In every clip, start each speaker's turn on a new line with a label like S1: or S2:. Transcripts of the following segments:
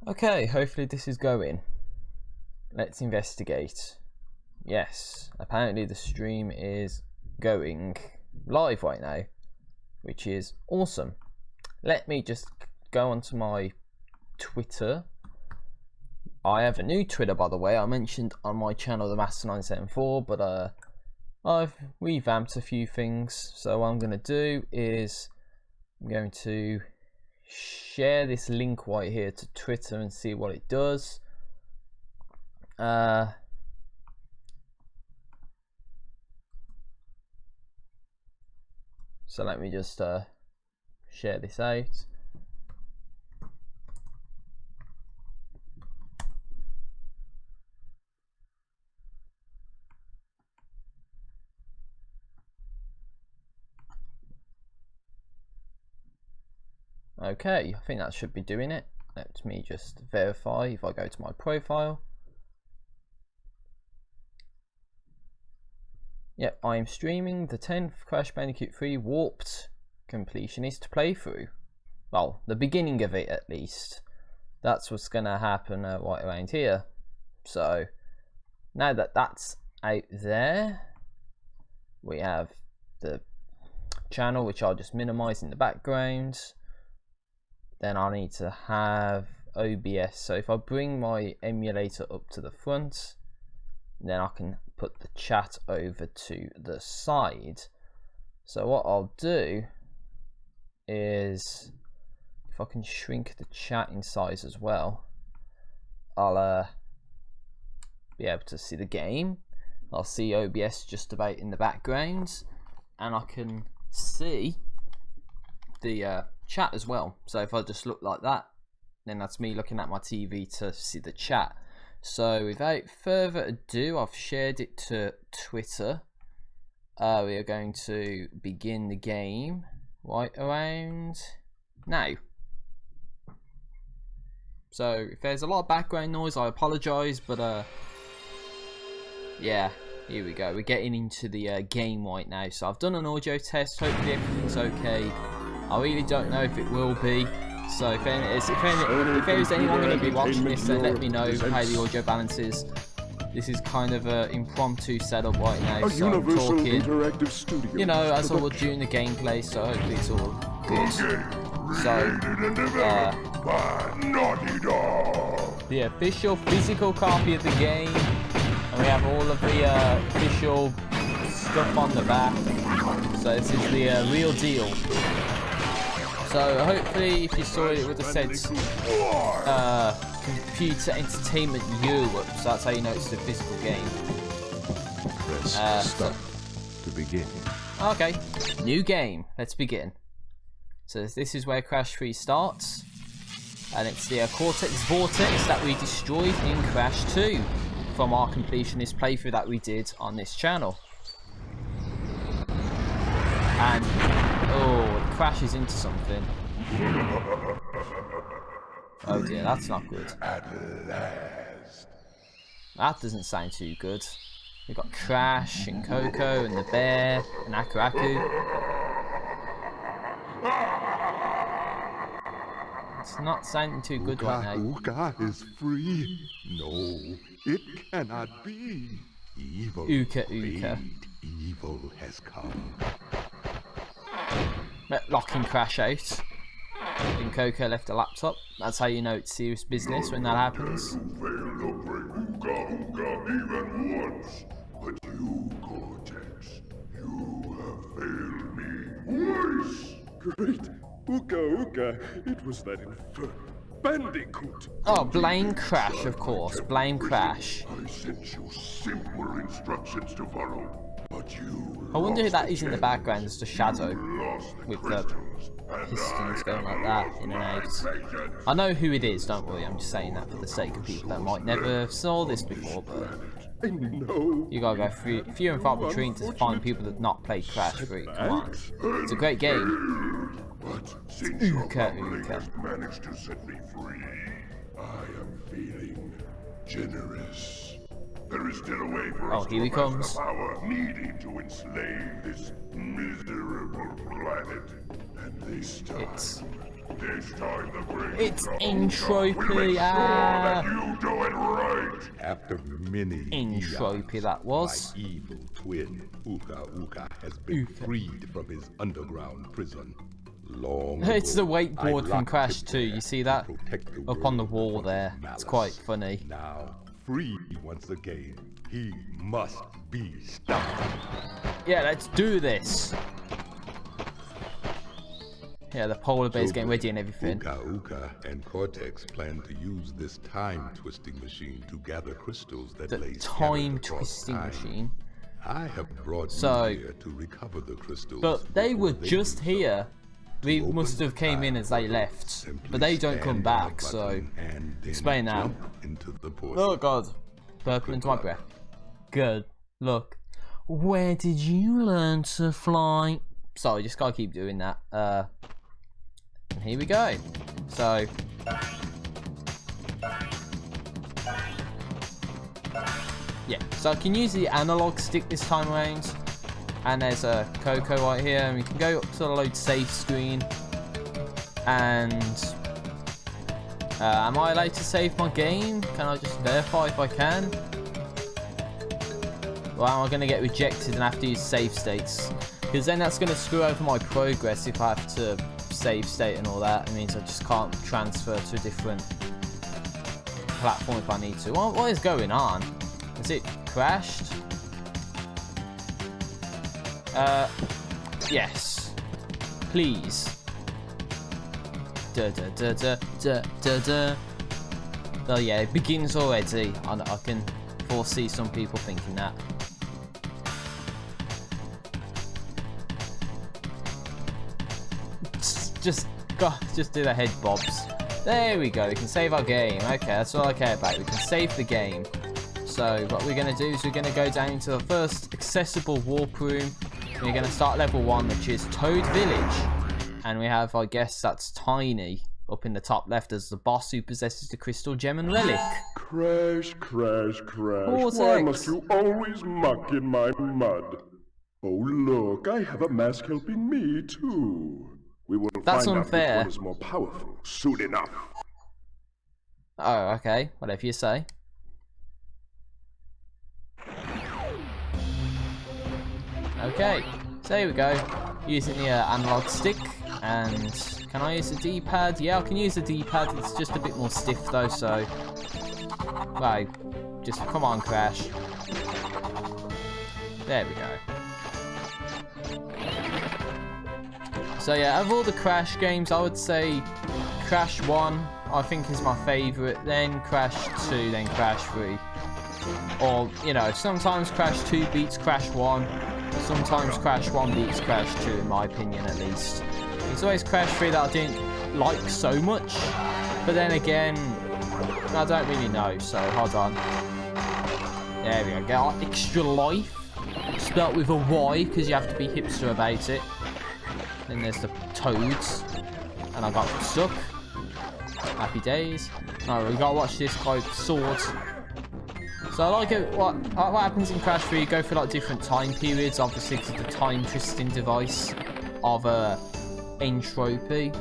S1: Okay, hopefully this is going. Let's investigate. Yes, apparently the stream is going live right now, which is awesome. Let me just go onto my Twitter. I have a new Twitter, by the way. I mentioned on my channel the Master974, but I've revamped a few things. So what I'm going to do is I'm going to share this link right here to Twitter and see what it does. So let me just share this out. Okay, I think that should be doing it. Let me just verify if I go to my profile. Yep, I am streaming the 10th Crash Bandicoot 3 Warped Completionist playthrough. Well, the beginning of it at least. That's what's going to happen right around here. So, now that that's out there, we have the channel, which I'll just minimize in the background. Then I need to have OBS. So if I bring my emulator up to the front, then I can put the chat over to the side. So what I'll do is, if I can shrink the chat in size as well, I'll be able to see the game. I'll see OBS just about in the background, and I can see the chat as well. So if I just look like that, then that's me looking at my TV to see the chat. So without further ado, I've shared it to Twitter. We are going to begin the game right around now. So if there's a lot of background noise, I apologise, but yeah, here we go. We're getting into the game right now. So I've done an audio test. Hopefully everything's okay. I really don't know if it will be. So if there is anyone going to be watching this, then let me know how the audio balance is. This is kind of an impromptu setup right now, so I'm talking, you know, as I would during the gameplay, so hopefully it's all good. So, the official physical copy of the game, and we have all of the official stuff on the back, so this is the real deal. So hopefully if you saw it, it would have said Computer Entertainment Europe, so that's how you know it's the physical game.
S2: Press start to begin.
S1: Okay, new game, let's begin. So this is where Crash 3 starts, and it's the Cortex Vortex that we destroyed in Crash 2 from our completionist playthrough that we did on this channel. And oh, it crashes into something. Oh dear, that's not good.
S2: At last.
S1: That doesn't sound too good. We've got Crash and Coco and the bear and Akaraku. It's not sounding too good right now.
S2: Uka is free. No, it cannot be. Evil.
S1: Uka.
S2: Evil has come.
S1: Locking Crash out. And Coco left a laptop. That's how you know it's serious business when that happens.
S3: You failed to break Uka even once, but you, Cortex, you have failed me twice.
S4: Great! Uka, it was that infernal Bandicoot!
S1: Oh, blame Crash, of course. Blame Crash.
S3: I sent you simpler instructions to follow, but you
S1: I wonder who that is in the background, just a shadow
S3: lost the
S1: with the
S3: crystals, and
S1: pistons going like that in and out. I know who it is, don't worry, I'm just saying that for the sake of people that might never have saw this before, but
S4: I know.
S1: you gotta go few and far between to find people that have not played Crash 3, come on. It's a great game.
S3: But since your
S1: Uka.
S3: has managed to set me free, I am feeling generous. There is still a way for us
S1: Oh, here he
S3: to amass
S1: comes.
S3: the power needed to enslave this miserable planet. And this time,
S1: It's
S3: This time the great
S1: It's
S3: Uka
S1: entropy,
S3: Uka will make sure
S1: ah.
S3: that you do it right.
S2: After many
S1: Entropy
S2: eons,
S1: that was.
S2: my evil twin, Uka Uka, has been
S1: Uka.
S2: freed from his underground prison. Long
S1: It's the
S2: ago,
S1: wakeboard
S2: I
S1: from
S2: locked
S1: Crash
S2: him
S1: 2, you
S2: there
S1: see
S2: to
S1: that?
S2: protect the
S1: Up on the
S2: world
S1: wall
S2: from
S1: there.
S2: his
S1: It's
S2: malice.
S1: quite funny.
S2: Now, free once again, he must be stopped.
S1: Yeah, let's do this. Yeah, the polar bear's getting ready and everything.
S2: Uka Uka and Cortex plan to use this time-twisting machine to gather crystals that
S1: The
S2: lay scattered
S1: time
S2: across
S1: twisting
S2: time.
S1: machine.
S2: I have brought
S1: So-
S2: you here to recover the crystals.
S1: But they
S2: before
S1: were just
S2: do so.
S1: here. We
S2: To
S1: must
S2: open
S1: have came in
S2: the
S1: as they
S2: time
S1: left.
S2: simply
S1: But they don't come
S2: stand on a
S1: back, so...
S2: button and then
S1: explain that.
S2: jump into the portal.
S1: Oh god. Burping into my breath. Good. Look. Where did you learn to fly? Sorry, just gotta keep doing that. And here we go. So... yeah, so I can use the analog stick this time around. And there's a Coco right here, and we can go up to the load save screen. And am I allowed to save my game? Can I just verify if I can? Or am I going to get rejected and have to use save states? Because then that's going to screw over my progress if I have to save state and all that. It means I just can't transfer to a different platform if I need to. What is going on? Has it crashed? Yes. Please. Da da da da da da da. Oh yeah, it begins already. I can foresee some people thinking that. Just do the head bobs. There we go. We can save our game. Okay, that's all I care about. We can save the game. So what we're going to do is we're going to go down into the first accessible warp room. We're going to start level 1, which is Toad Village. And we have, I guess, that's Tiny up in the top left as the boss who possesses the crystal gem and relic.
S4: Crash, crash, crash.
S1: Cortex.
S4: Why must you always muck in my mud? Oh, look, I have a mask helping me, too. We will
S1: That's
S4: find
S1: unfair.
S4: out which one is more powerful soon enough.
S1: Oh, okay. Whatever you say. Okay, so here we go. Using the analog stick. And can I use the D-pad? Yeah, I can use the D-pad. It's just a bit more stiff though, so... right, just come on, Crash. There we go. So yeah, of all the Crash games, I would say Crash 1, I think is my favourite, then Crash 2, then Crash 3. Or, you know, sometimes Crash 2 beats Crash 1, sometimes Crash 1 beats Crash 2, in my opinion at least. It's always Crash 3 that I didn't like so much, but then again, I don't really know, so hold on. There we go, get our extra life, spelt with a Y, because you have to be hipster about it. Then there's the toads, and I got stuck. Happy days. No, we gotta watch this guy with swords. So I like it. What happens in Crash 3? You go for like different time periods, obviously because of the time twisting device of entropy.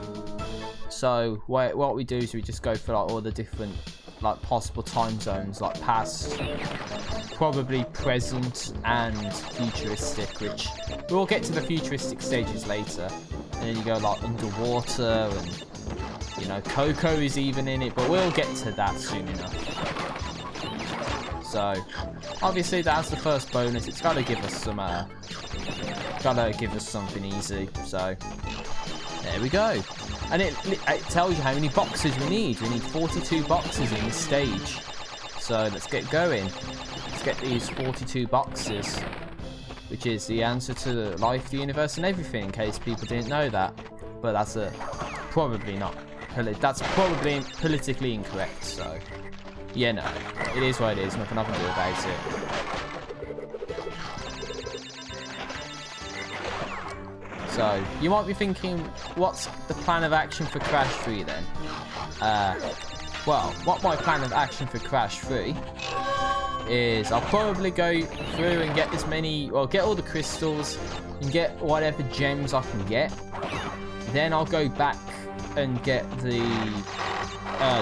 S1: So what we do is we just go for like all the different like possible time zones, like past, probably present, and futuristic. Which we'll get to the futuristic stages later. And then you go like underwater, and you know Coco is even in it, but we'll get to that soon enough. So obviously that's the first bonus. It's got to give us some, something easy. So there we go. And it tells you how many boxes we need. We need 42 boxes in this stage. So let's get going. Let's get these 42 boxes, which is the answer to the life, the universe, and everything. In case people didn't know that, but that's probably not. That's probably politically incorrect. So. Yeah, no, it is what it is, nothing I can do about it. So, you might be thinking, what's the plan of action for Crash 3 then? Well, what my plan of action for Crash 3 is I'll probably go through and get as many, well, get all the crystals and get whatever gems I can get. Then I'll go back and get the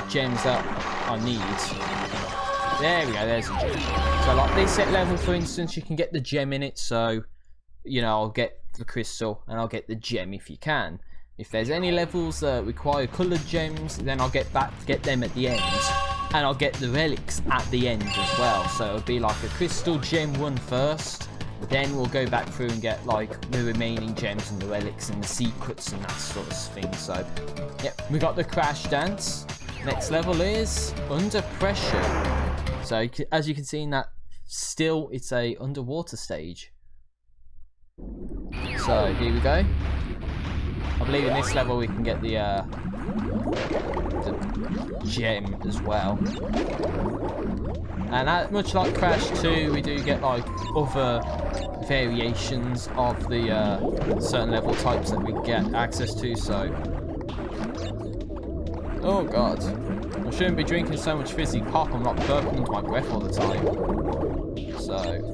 S1: gems that I need. There we go, there's a gem. So like this set level, for instance, you can get the gem in it, so you know, I'll get the crystal and I'll get the gem if you can. If there's any levels that require coloured gems, then I'll get them at the end, and I'll get the relics at the end as well. So it'll be like a crystal gem one first, then we'll go back through and get like the remaining gems and the relics and the secrets and that sort of thing. So yep, we got the Crash Dance. Next level is Under Pressure. So as you can see in that still, it's a underwater stage. So here we go. I believe in this level we can get the gem as well. And much like Crash 2, we do get like other variations of the certain level types that we get access to. So, oh god, I shouldn't be drinking so much fizzy pop. I'm not burping into my breath all the time. So.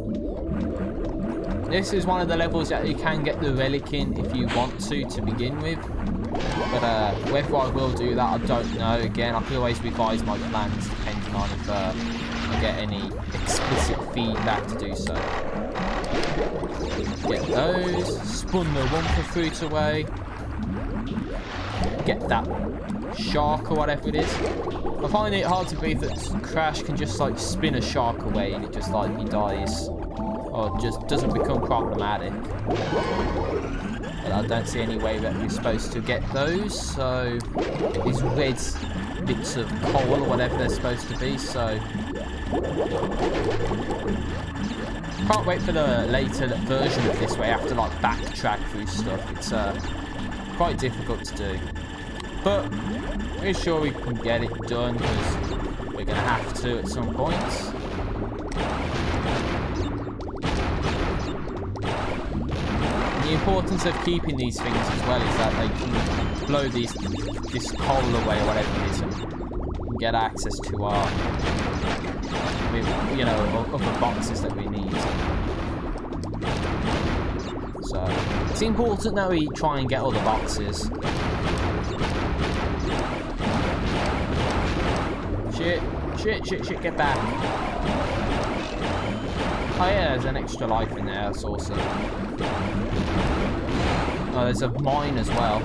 S1: This is one of the levels that you can get the relic in if you want to begin with. But whether I will do that, I don't know. Again, I can always revise my plans depending on if I get any explicit feedback to do so. Get those. Spun the Wumpa fruit away. Get that shark or whatever it is. I find it hard to believe that Crash can just like spin a shark away and it just like he dies. Or just doesn't become problematic. But I don't see any way that we're supposed to get those. So these red bits of coal or whatever they're supposed to be. So can't wait for the later version of this where you have to like backtrack through stuff. It's quite difficult to do. But we're sure we can get it done because we're gonna have to at some point. The importance of keeping these things as well is that they can blow this coal away or whatever it is and get access to our, you know, other boxes that we need. So it's important that we try and get all the boxes. Shit, get back. Oh yeah, there's an extra life in there, that's awesome. Oh, there's a mine as well.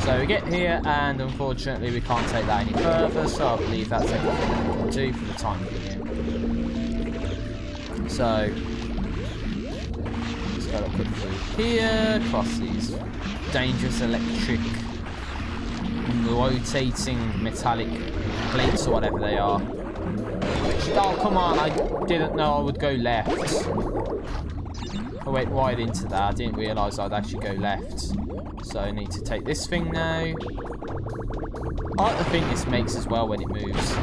S1: So we get here, and unfortunately we can't take that any further, so I believe that's everything we can do for the time being. So, just gotta put through here, cross these dangerous electric, rotating metallic plates or whatever they are. Oh, come on, I didn't know I would go left. I went wide into that, I didn't realise I'd actually go left. So I need to take this thing now. I like the thing this makes as well when it moves.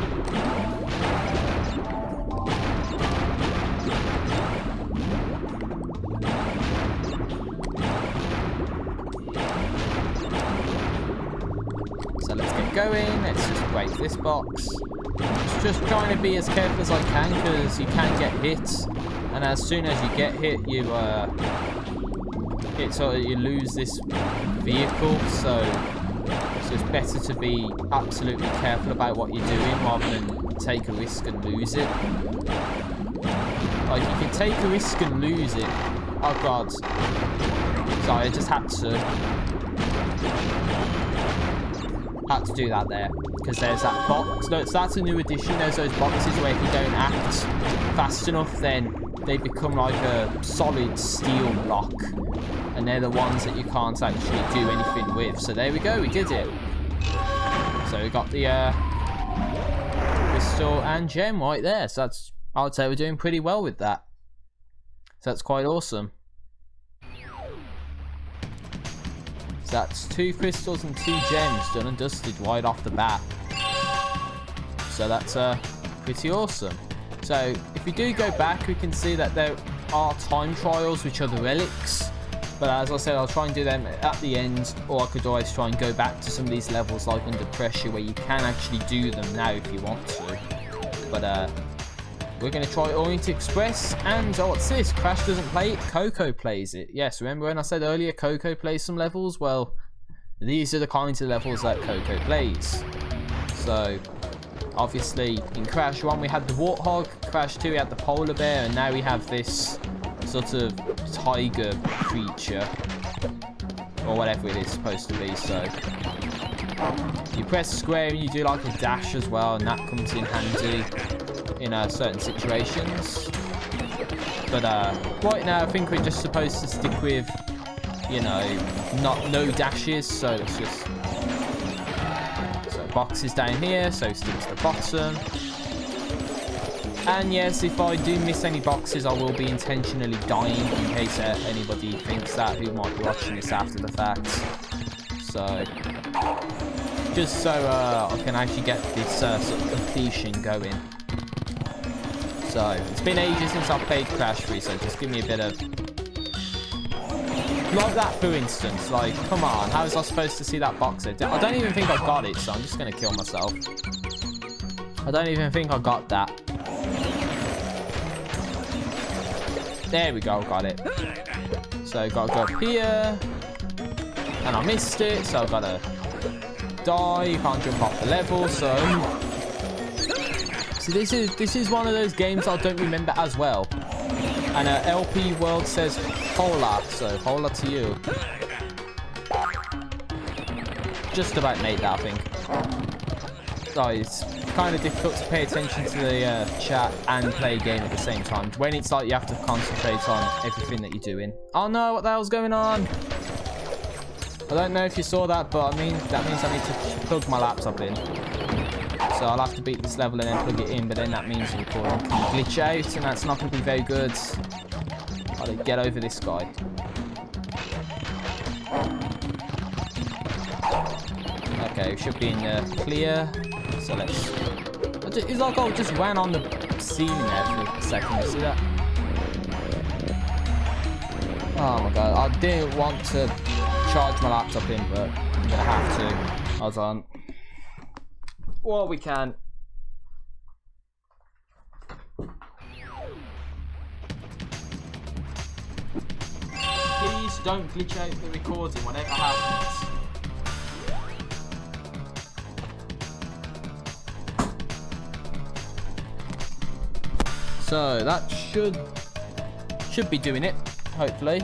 S1: So let's get going, let's just break this box. Just trying to be as careful as I can because you can get hit. And as soon as you get hit, you you lose this vehicle. So it's better to be absolutely careful about what you're doing rather than take a risk and lose it. Like you can take a risk and lose it. Oh god! Sorry, I just had to do that there because there's that box. No, that's a new addition. There's those boxes where if you don't act fast enough, then they become like a solid steel block, and they're the ones that you can't actually do anything with. So there we go, we did it. So we got the crystal and gem right there. So that's, I would say we're doing pretty well with that. So that's quite awesome. So that's 2 crystals and 2 gems done and dusted right off the bat. So that's pretty awesome. So if we do go back, we can see that there are time trials, which are the relics. But as I said, I'll try and do them at the end, or I could always try and go back to some of these levels like Under Pressure where you can actually do them now if you want to. But we're going to try Orient Express, and oh, what's this? Crash doesn't play it, Coco plays it. Yes, remember when I said earlier Coco plays some levels? Well, these are the kinds of levels that Coco plays. So, obviously, in Crash 1 we had the Warthog, Crash 2 we had the Polar Bear, and now we have this sort of tiger creature. Or whatever it is supposed to be, so... You press square and you do like a dash as well, and that comes in handy in certain situations. But right now I think we're just supposed to stick with, you know, no dashes, so it's just... So boxes down here, so stick to the bottom. And yes, if I do miss any boxes, I will be intentionally dying in case anybody thinks that, who might be watching this after the fact. So, just so I can actually get this sort of completion going. So, it's been ages since I've played Crash 3, so just give me a bit of... Like that, for instance. Like, come on, how was I supposed to see that box? I don't even think I got it, so I'm just going to kill myself. I don't even think I got that. There we go, got it. So, gotta go up here. And I missed it, so I've gotta die. You can't jump off the level, so... See, this is one of those games I don't remember as well. And LP World says hola, so hola to you. Just about made that, I think. So it's kind of difficult to pay attention to the chat and play a game at the same time. When it's like you have to concentrate on everything that you're doing. Oh no, what the hell's going on? I don't know if you saw that, but I mean, that means I need to plug my laptop in. So I'll have to beat this level and then plug it in, but then that means the recording can glitch out, and that's not going to be very good. I'll get over this guy. Okay, we should be in clear. So let's... It's like I just ran on the ceiling there for a second. You see that? Oh my god, I didn't want to charge my laptop in, but I'm gonna have to. Hold on. Well, we can. Please don't glitch out the recording, whatever happens. So that should be doing it, hopefully.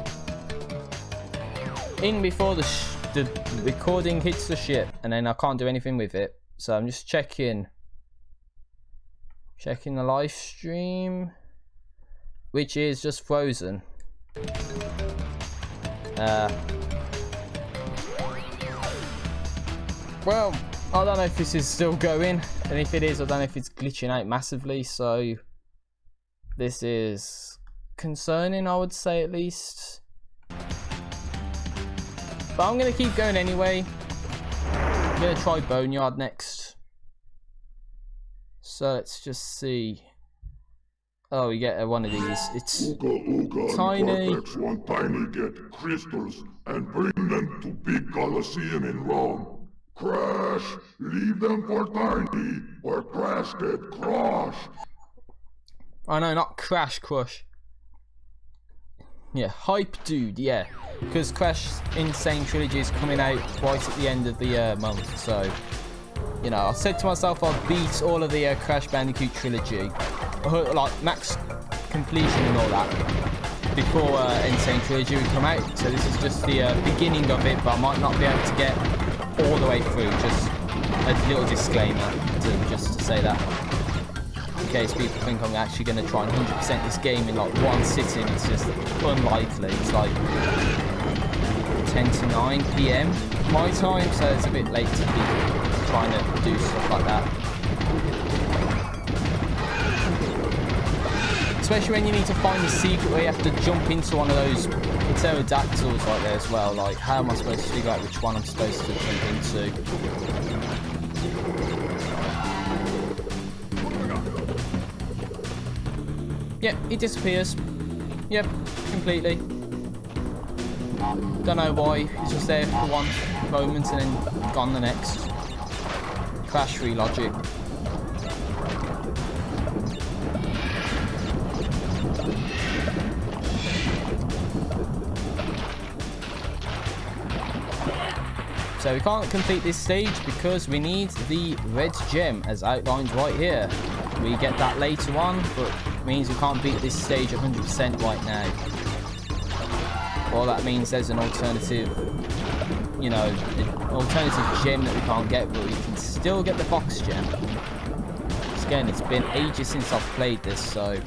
S1: In before the recording hits the ship, and then I can't do anything with it. So I'm just checking the live stream, which is just frozen. Well, I don't know if this is still going, and if it is, I don't know if it's glitching out massively. So this is concerning, I would say, at least. But I'm going to keep going anyway. I'm going to try Boneyard next. So let's just see. Oh, we get one of these. It's tiny.
S3: Want Tiny get crystals and bring them to big Colosseum in Rome. Crash, leave them for Tiny, or Crash get crushed.
S1: Oh no, not Crash, Crush. Yeah, hype dude, yeah. Because Crash Insane Trilogy is coming out right at the end of the month, so... You know, I said to myself I'd beat all of the Crash Bandicoot trilogy, like max completion and all that, before Insane Trilogy would come out. So this is just the beginning of it, but I might not be able to get all the way through. Just a little disclaimer just to say that, in case people think I'm actually going to try and 100% this game in like one sitting. It's just unlikely. It's like 10 to 9 PM my time, so it's a bit late to be trying to do stuff like that. Especially when you need to find the secret where you have to jump into one of those pterodactyls like there as well. Like, how am I supposed to figure out which one I'm supposed to jump into? Yep, he disappears. Yep, completely. Don't know why. He's just there for one moment and then gone the next. Crash 3 logic. So we can't complete this stage because we need the red gem as outlined right here. We get that later on, but it means we can't beat this stage 100% right now. Well, that means there's an alternative, you know, an alternative gem that we can't get, but we can still get the box gem. Again, it's been ages since I've played this, so...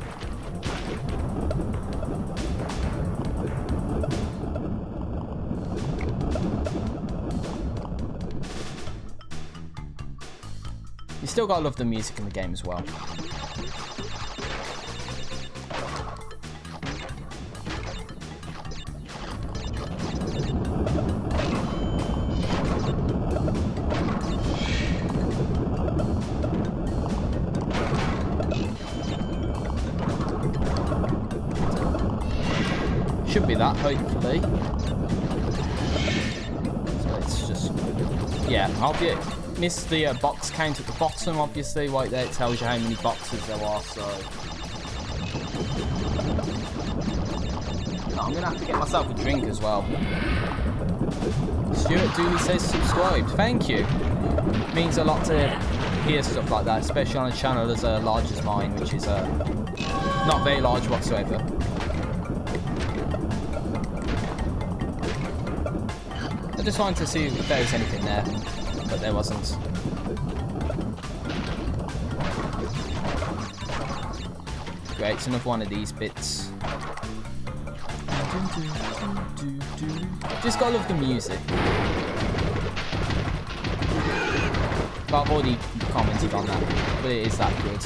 S1: You still gotta love the music in the game as well. Should be that, hopefully. So it's just... Yeah, I'll be... Missed the box count at the bottom, obviously. Right there, it tells you how many boxes there are, so... No, I'm gonna have to get myself a drink as well. Stuart Dooley says subscribed. Thank you. It means a lot to hear stuff like that, especially on a channel as large as mine, which is not very large whatsoever. I just wanted to see if there was anything there, but there wasn't. Great, it's another one of these bits. Just gotta love the music. But I've already commented on that, but it is that good.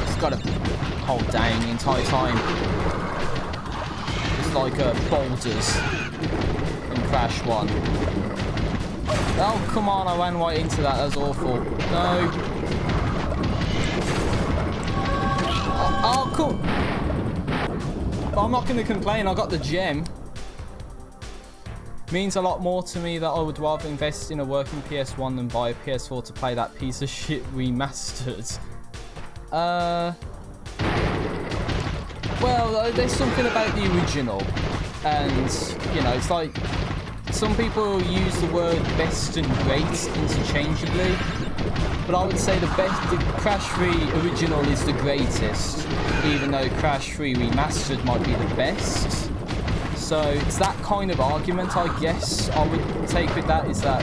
S1: Just gotta hold down the entire time. Like boulders in Crash 1. Oh, come on, I ran right into that. That was awful. No. Oh, cool. But I'm not going to complain. I got the gem. Means a lot more to me that I would rather invest in a working PS1 than buy a PS4 to play that piece of shit remastered. Well, there's something about the original, and, you know, it's like, some people use the word best and great interchangeably, but I would say the Crash 3 original is the greatest, even though Crash 3 Remastered might be the best. So it's that kind of argument, I guess, I would take with that, is that,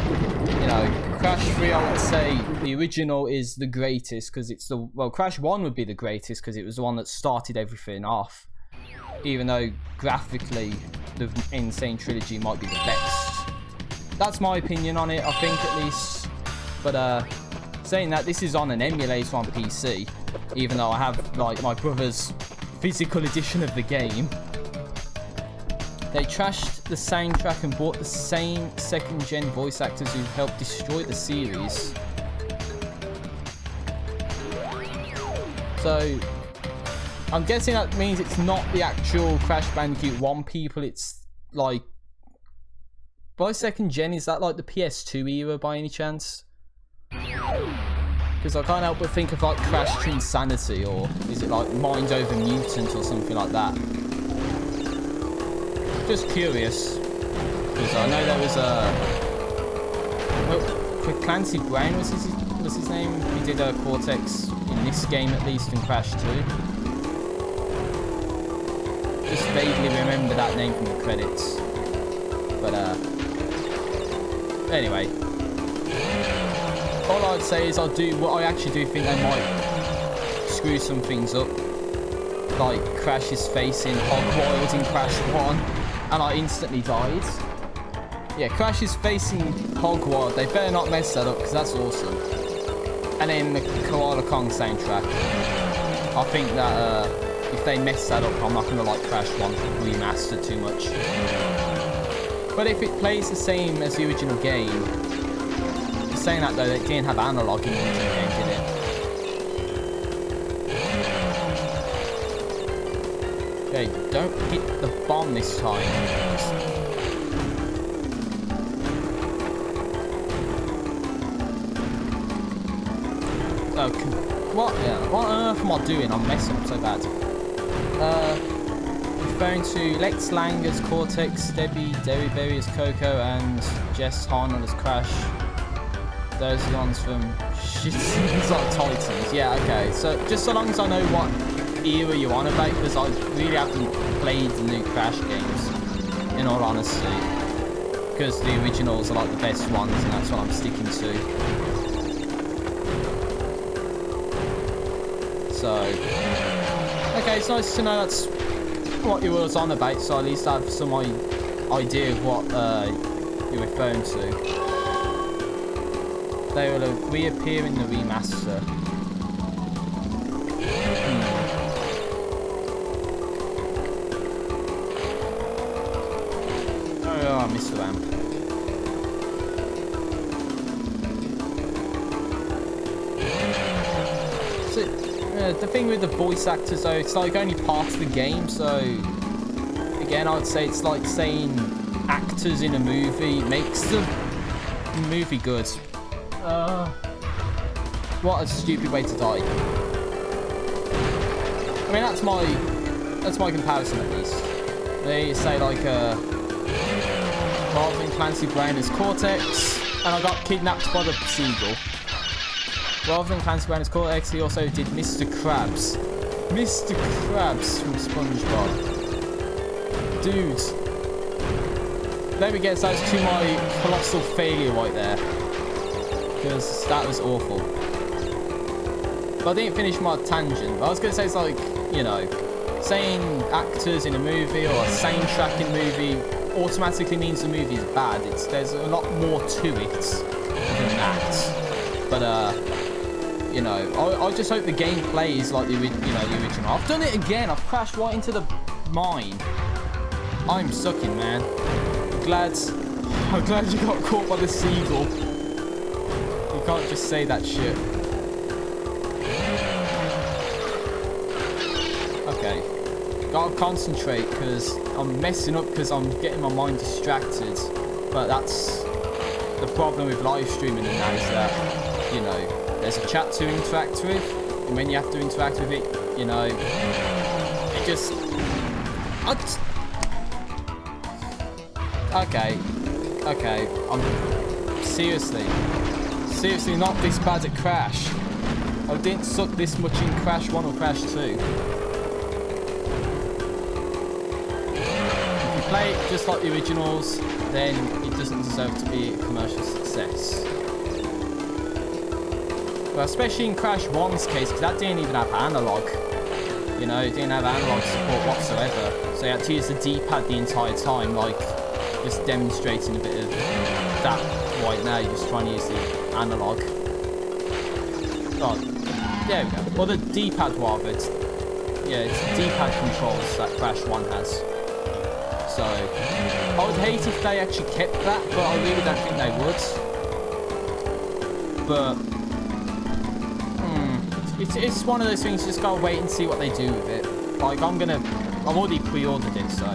S1: you know, Crash 3, I would say the original is the greatest, because it's the... Well, Crash 1 would be the greatest, because it was the one that started everything off. Even though, graphically, the Insane Trilogy might be the best. That's my opinion on it, I think, at least. But, saying that, this is on an emulator on PC, even though I have, like, my brother's physical edition of the game. They trashed the soundtrack and brought the same second-gen voice actors who helped destroy the series. So, I'm guessing that means it's not the actual Crash Bandicoot 1 people, it's like... By second gen, is that like the PS2 era by any chance? Because I can't help but think of like Crash Trinsanity, or is it like Mind Over Mutant or something like that? Just curious, because I know there was a... Well, Clancy Brown was his name? He did Cortex in this game, at least, in Crash 2. Just vaguely remember that name from the credits. But, anyway. All I'd say is I actually do think they might screw some things up. Like Crash's face in Hogwild in Crash 1. And I instantly died. Yeah, Crash is facing Hogwild. They better not mess that up, because that's awesome. And then the Koala Kong soundtrack. I think that if they mess that up, I'm not going to like Crash 1 remastered too much. But if it plays the same as the original game... Saying that though, they didn't have analog in the original game, did it? Okay, don't hit the bomb this time. Oh, what? Yeah, what on earth am I doing? I'm messing up so bad. referring to Lex Lang as Cortex, Debbie Derryberry as Coco, and Jess Harnell as Crash. Those are the ones from Shit's like Titans. Yeah, okay. So just so long as I know what era you're on about, because I really haven't played the new Crash games, in all honesty. Because the originals are like the best ones, and that's what I'm sticking to. So, okay, it's nice to know that's what you was on about, so at least I have some idea of what you're referring to. They will reappear in the remaster. Oh, I missed the ramp. So, the thing with the voice actors though, it's like only part of the game, so again I would say it's like saying actors in a movie makes the movie good. What a stupid way to die. I mean that's my comparison at least. They say like rather than Clancy Brown as Cortex, and I got kidnapped by the seagull. Rather than Clancy Brown as Cortex, he also did Mr. Krabs. Mr. Krabs from SpongeBob. Dude. There we go, so that's to my colossal failure right there. Because that was awful. But I didn't finish my tangent. I was going to say it's like, you know, saying actors in a movie or a soundtrack in a movie automatically means the movie is bad. There's a lot more to it than that. But, you know, I just hope the gameplay is like the original. I've done it again. I've crashed right into the mine. I'm sucking, man. I'm glad you got caught by the seagull. You can't just say that shit. Okay. Gotta concentrate because I'm messing up because I'm getting my mind distracted. But that's the problem with live streaming and that is that, you know, there's a chat to interact with, and when you have to interact with it, you know, it just... Okay, I'm seriously not this bad at Crash. I didn't suck this much in Crash 1 or Crash 2. If you play it just like the originals, then it doesn't deserve to be a commercial success. Well, especially in Crash 1's case, because that didn't even have analog. You know, it didn't have analog support whatsoever. So you had to use the D-pad the entire time, like, just demonstrating a bit of that right now. You're just trying to use the analog. Oh, there we go. Well, the D-pad rather. It's the D-pad controls that Crash 1 has. So, I would hate if they actually kept that, but I really don't think they would. But... It's one of those things, you just gotta wait and see what they do with it. Like, I've already pre-ordered it, so.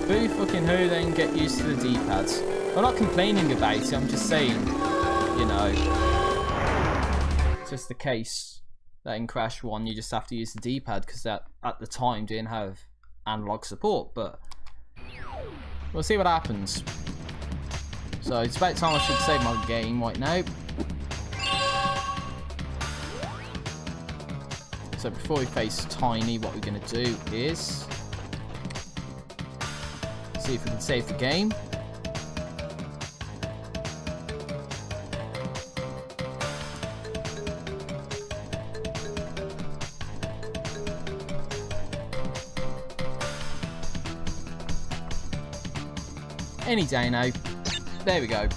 S1: Boo fucking who then get used to the D-pads. I'm not complaining about it, I'm just saying, you know. It's just the case that in Crash 1 you just have to use the D-pad because that at the time didn't have analog support, but we'll see what happens. So it's about time I should save my game right now. So before we face Tiny, what we're going to do is see if we can save the game. Any day now. There we go.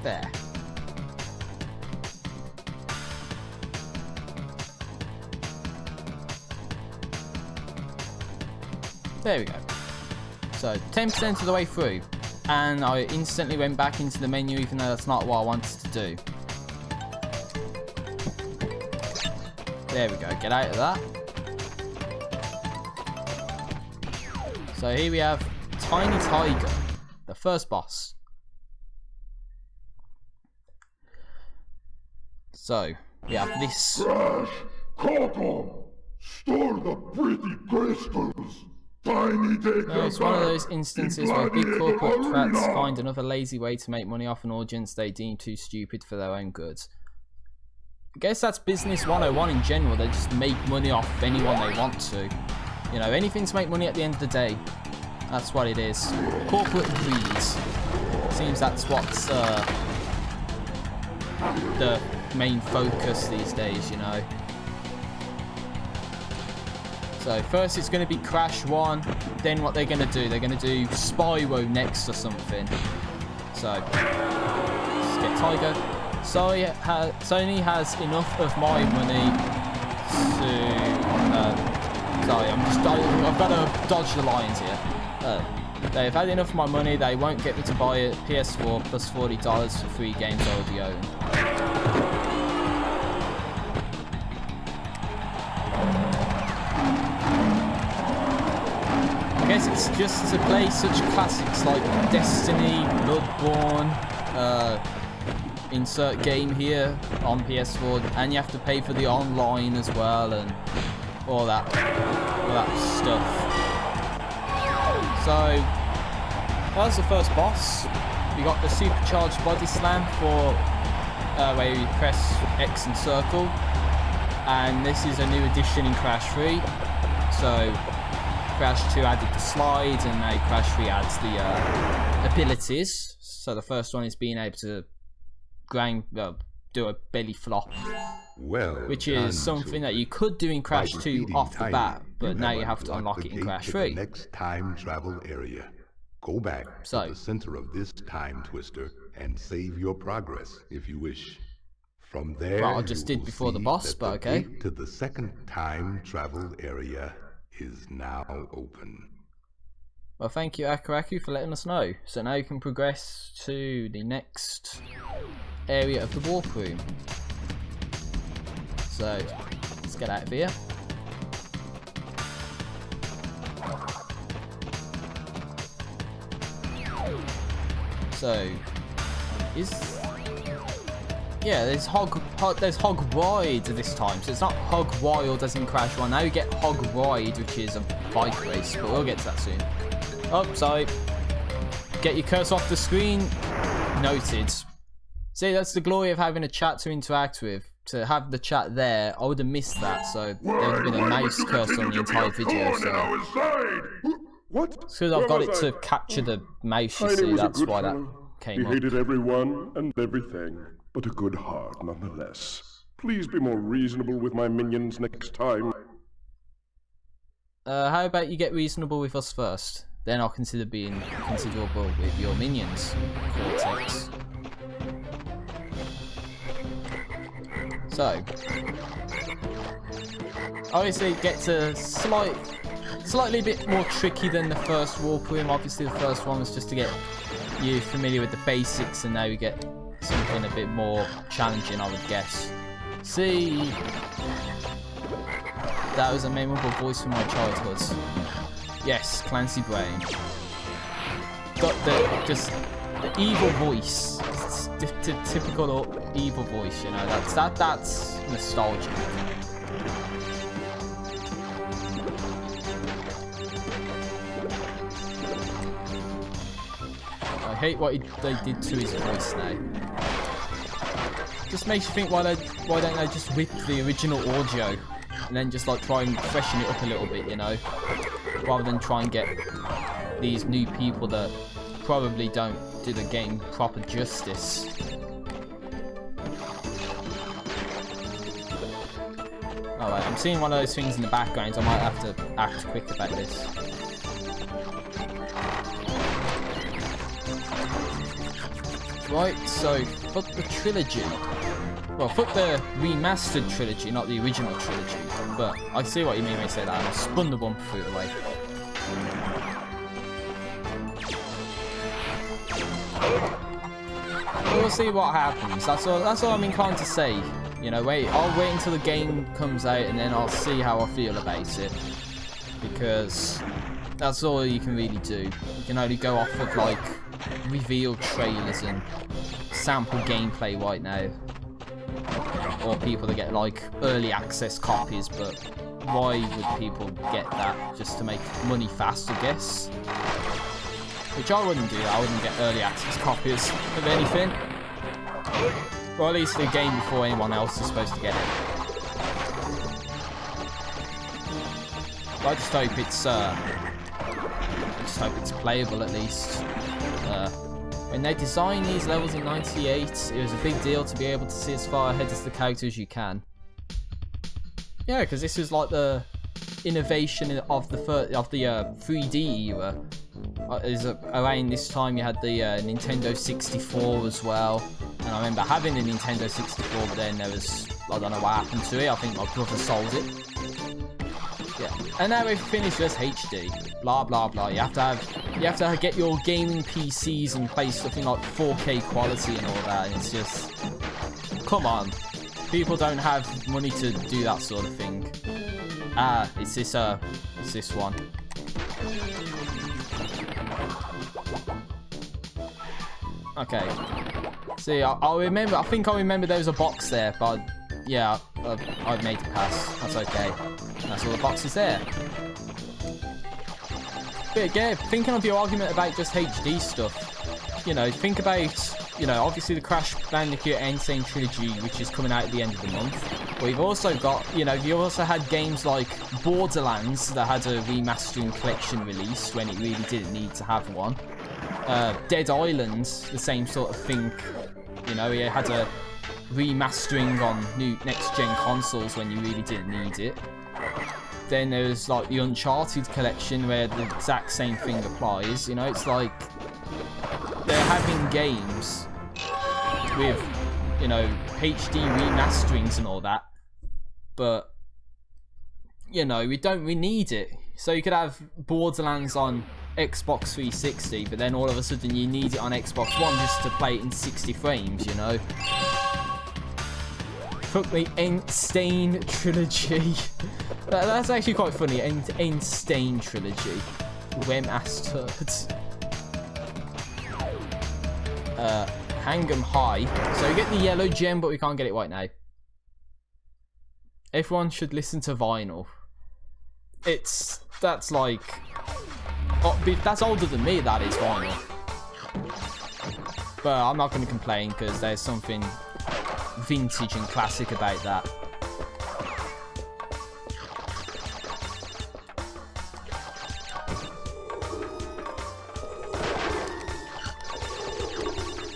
S1: There. There we go. So 10% of the way through, and I instantly went back into the menu even though that's not what I wanted to do. There we go, get out of that. So here we have Tiny Tiger, the first boss. So we have this.
S3: Crash! Coco! Store the pretty crystals! Tiny take
S1: No, it's one of those instances where big corporate threats find another lazy way to make money off an audience they deem too stupid for their own goods. I guess that's business 101 in general. They just make money off anyone they want to. You know, anything to make money at the end of the day. That's what it is. Corporate greed. Seems that's what's the main focus these days, you know. So first it's going to be Crash 1, then what they're going to do, they're going to do Spyro next or something. So, let's get Tiger. Sony has enough of my money to... sorry, I've got to dodge the lines here. They've had enough of my money, they won't get me to buy a PS4 plus $40 for 3 games I already own. I guess it's just to play such classics like Destiny, Bloodborne, insert game here on PS4, and you have to pay for the online as well and all that stuff. So that's the first boss. We got the supercharged body slam for where you press X and circle, and this is a new addition in Crash 3. So Crash 2 added the slides, and now Crash 3 adds the abilities. So the first one is being able to do a belly flop, which is something that you could do in Crash 2 off the bat, but now you have to unlock it in Crash 3.
S2: Next time travel area. Go back to the center of this time twister and save your progress if you wish. From there,
S1: well, I just did before the boss, but okay.
S2: To the second time travel area is now open.
S1: Well, thank you, Akaraku, for letting us know. So now you can progress to the next area of the warp room. So let's get out of here. So there's Hog Ride this time, so it's not Hog Wild as in Crash 1. Now you get Hog Ride, which is a bike race, but we'll get to that soon. Oh, sorry. Get your cursor off the screen. Noted. See, that's the glory of having a chat to interact with. To have the chat there, I would have missed that, so there would have been a mouse cursor on the entire video, so...
S4: What?
S1: Because I've got it to capture the mouse, you see, that's why that came up.
S4: He hated everyone and everything, but a good heart nonetheless. Please be more reasonable with my minions next time.
S1: How about you get reasonable with us first? Then I'll consider being considerable with your minions, Cortex. So, obviously it gets a slightly bit more tricky than the first warp room. Obviously the first one was just to get you familiar with the basics, and now you get something a bit more challenging, I would guess. See, that was a memorable voice from my childhood. Yes, Clancy Brain. Got the evil voice. It's the typical evil voice, you know. That's nostalgia. I hate what they did to his voice now. Just makes you think, why don't they just whip the original audio and then just like try and freshen it up a little bit, you know, rather than try and get these new people that probably don't do the game proper justice. Alright, I'm seeing one of those things in the background, so I might have to act quick about this. Right, so fuck the trilogy. Well, fuck the remastered trilogy, not the original trilogy. But I see what you mean when you say that, and I spun the bumper fruit away. We'll see what happens. That's all I'm inclined to say. You know, I'll wait until the game comes out, and then I'll see how I feel about it. Because That's all you can really do. You can only go off of like revealed trailers and sample gameplay right now. Or people that get like early access copies, but why would people get that? Just to make money fast, I guess. Which I wouldn't do. I wouldn't get early access copies of anything. Or at least the game before anyone else is supposed to get it. But I just hope it's playable at least. When they designed these levels in '98, it was a big deal to be able to see as far ahead as the character as you can. Yeah, because this was like the innovation of the 3D era. Around this time you had the Nintendo 64 as well. And I remember having a Nintendo 64, but then there was, I don't know what happened to it. I think my brother sold it. Yeah, and now everything is just HD. Blah blah blah. You have to get your gaming PCs and play stuff in like 4K quality and all that. And it's just, come on, people don't have money to do that sort of thing. It's this one. Okay. See, I think I remember there was a box there, but yeah, I've made it pass. That's okay. That's all the boxes there. But again, thinking of your argument about just HD stuff, you know, think about, you know, obviously the Crash Bandicoot Insane Trilogy, which is coming out at the end of the month. But you've also got, you know, you also had games like Borderlands that had a remastering collection released when it really didn't need to have one. Dead Island, the same sort of thing. You know, it had a remastering on new next-gen consoles when you really didn't need it. Then there's like the Uncharted collection where the exact same thing applies. You know, it's like they're having games with, you know, HD remasterings and all that, but you know, we need it. So you could have Borderlands on Xbox 360, but then all of a sudden you need it on Xbox One just to play it in 60 frames, you know. Fuck the Insane Trilogy. That's actually quite funny. Insane Trilogy. Wem ass turds. Hang 'em high. So we get the yellow gem, but we can't get it right now. Everyone should listen to vinyl. That's like, that's older than me, that is vinyl. But I'm not going to complain because there's something vintage and classic about that.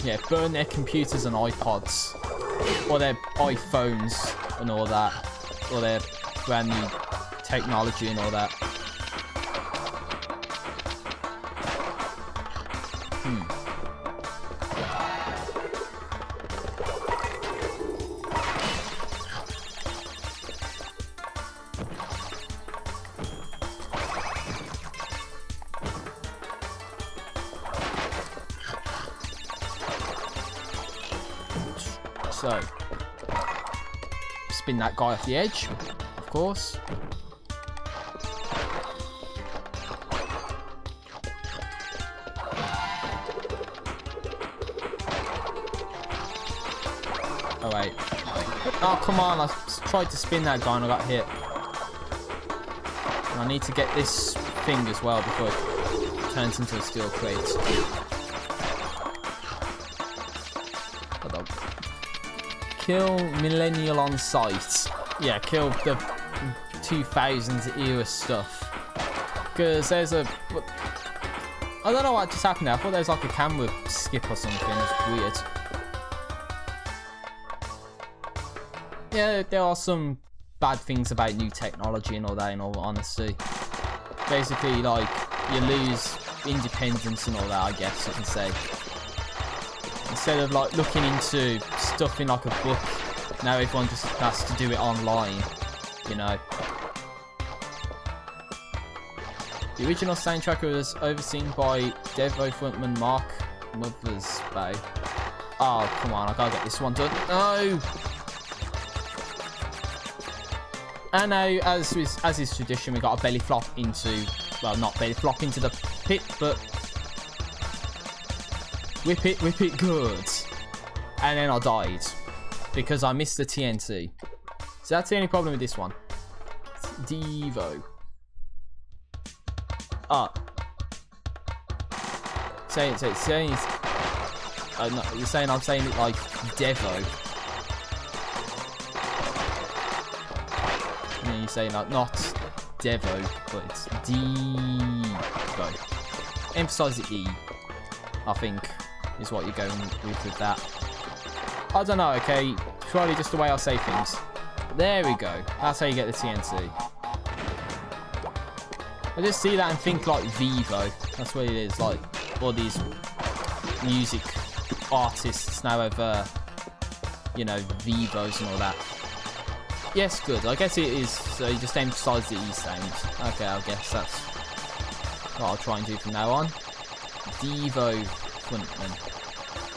S1: Yeah, burn their computers and iPods, or their iPhones and all that, or their brand new technology and all that. So, spin that guy off the edge, of course. Oh wait. Oh come on, I tried to spin that guy and I got hit. And I need to get this thing as well before it turns into a steel crate. Kill Millennial on sight. Yeah, kill the 2000s era stuff. Because there's a... I don't know what just happened there. I thought there was like a camera skip or something. It's weird. Yeah, there are some bad things about new technology and all that, in all honesty. Basically, like, you lose independence and all that, I guess you can say. Instead of like looking into stuff in like a book, now everyone just has to do it online, you know. The original soundtrack was overseen by Devo frontman Mark Mothersbaugh. Oh, come on, I gotta get this one done. No! And now, as is tradition, we got a belly flop into well, not belly flop into the pit, but whip it good. And then I died because I missed the TNT. So that's the only problem with this one. Devo. Ah. Saying no, you're saying I'm saying it like Devo. And then you're saying like not Devo, but it's Devo. Emphasize the E, I think, is what you're going with that. I don't know, okay? Probably just the way I say things. There we go. That's how you get the TNT. I just see that and think like Vivo. That's what it is. Like all these music artists now have, you know, Vivos and all that. Yes, good. I guess it is. So you just emphasise the E sound. Okay, I guess that's what I'll try and do from now on. Devo frontman.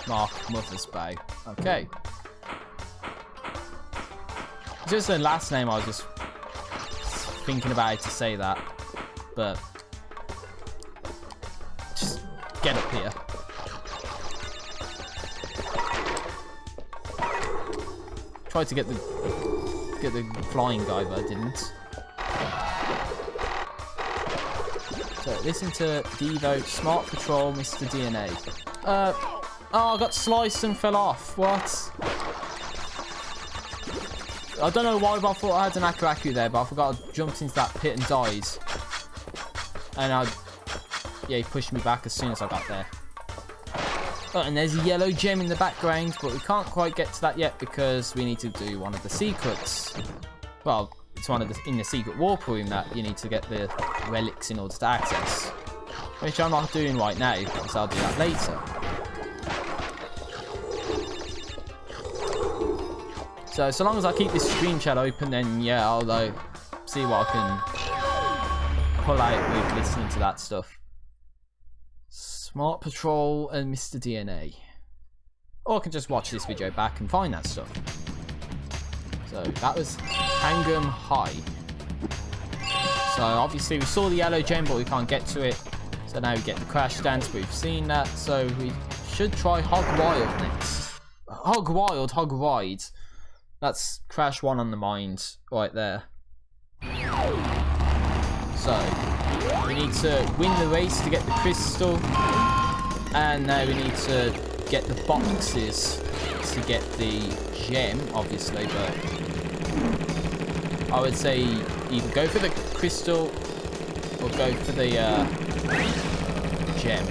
S1: Mark Mothersbaugh. Okay. Just the last name, I was just thinking about it to say that, but just get up here. Tried to get the flying guy, but I didn't. So listen to Devo, Smart Patrol, Mr. DNA. Oh, I got sliced and fell off. What? I don't know why, but I thought I had an Aku there, but I forgot I jumped into that pit and died. And yeah, he pushed me back as soon as I got there. Oh, and there's a yellow gem in the background, but we can't quite get to that yet because we need to do one of the secrets. Well, it's one of the in the secret warp room that you need to get the relics in order to access, which I'm not doing right now because I'll do that later. So long as I keep this screen chat open, then yeah, I'll see what I can pull out with listening to that stuff. Smart Patrol and Mr. DNA. Or I can just watch this video back and find that stuff. So that was Hang'em High. So obviously we saw the yellow gem, but we can't get to it. So now we get the Crash Dance, but we've seen that. So we should try Hog Wild next. Hog Wild, Hog Ride. That's Crash 1 on the mind right there. So we need to win the race to get the crystal, and now we need to get the boxes to get the gem, obviously, but I would say either go for the crystal or go for the gem.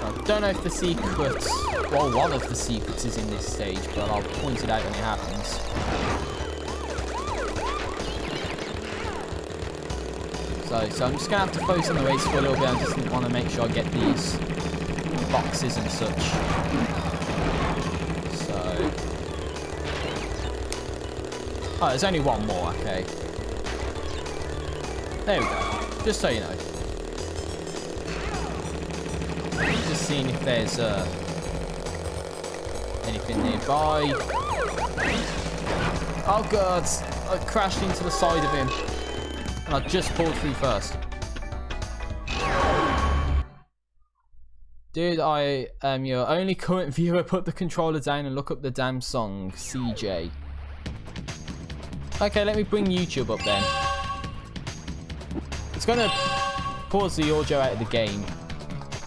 S1: I don't know if the secret, well, one of the secrets is in this stage, but I'll point it out when it happens. So I'm just going to have to focus on the race for a little bit. I just want to make sure I get these boxes and such. So... oh, there's only one more, okay. There we go. Just so you know. Just seeing if there's anything nearby. Oh god! I crashed into the side of him. And I just pulled through first. Dude, I am your only current viewer. Put the controller down and look up the damn song, CJ. Okay, let me bring YouTube up then. It's gonna pause the audio out of the game.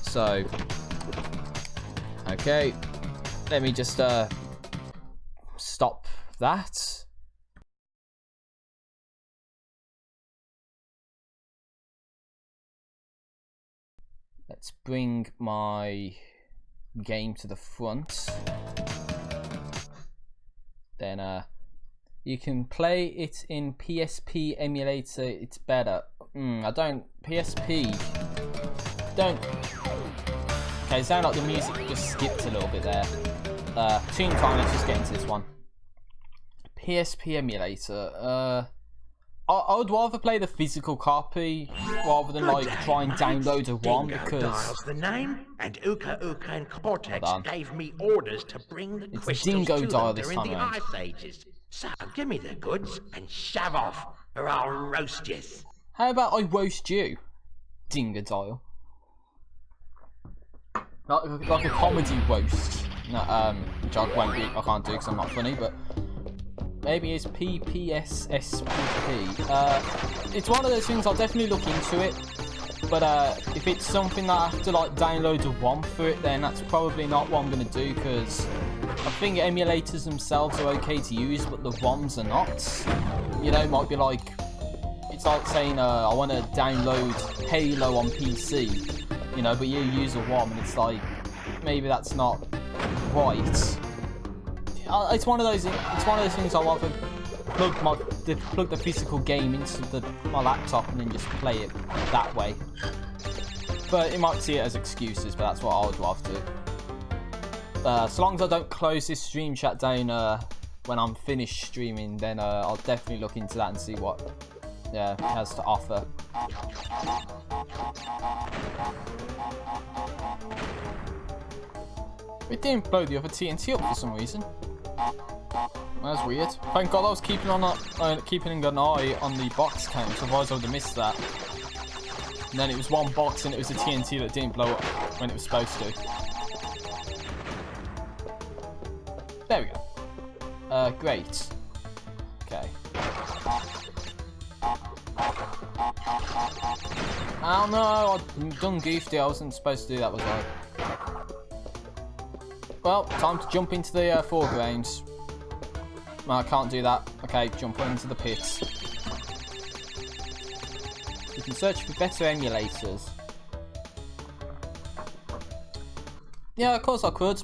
S1: So, okay, let me just stop that. Let's bring my game to the front. Then you can play it in PSP emulator. It's better. I don't. PSP. Don't. Okay, it sounded like the music just skipped a little bit there. Tune time. Let's just get into this one. PSP emulator. I would rather play the physical copy rather than like try and download a ROM because
S5: dials the name, and Uka and Cortex gave me orders to bring the crystals
S1: Dingo
S5: to
S1: dial
S5: them
S1: this
S5: during the
S1: time
S5: Ice Ages. So give me the goods and shove off, or I'll roast you.
S1: How about I roast you, Dingodile? Like a comedy roast. No, which I won't be, I can't do because I'm not funny, but maybe it's PPSSPP. It's one of those things, I'll definitely look into it, but if it's something that I have to like download a ROM for it, then that's probably not what I'm going to do, because I think emulators themselves are okay to use, but the ROMs are not. You know, it might be like, it's like saying I want to download Halo on PC, you know, but you use a ROM, and it's like, maybe that's not right. It's one of those things I want to plug the physical game into my laptop and then just play it that way. But you might see it as excuses, but that's what I would rather do. So long as I don't close this stream chat down when I'm finished streaming, then I'll definitely look into that and see what it has to offer. It didn't blow the other TNT up for some reason. That's weird. Thank God I was keeping an eye on the box count, otherwise I would have missed that. And then it was one box and it was a TNT that didn't blow up when it was supposed to. There we go. Great. Okay. Oh no, I done goofed it. I wasn't supposed to do that, was I? Well, time to jump into the foregrounds. No, I can't do that. Okay, jump into the pits. You can search for better emulators. Yeah, of course I could.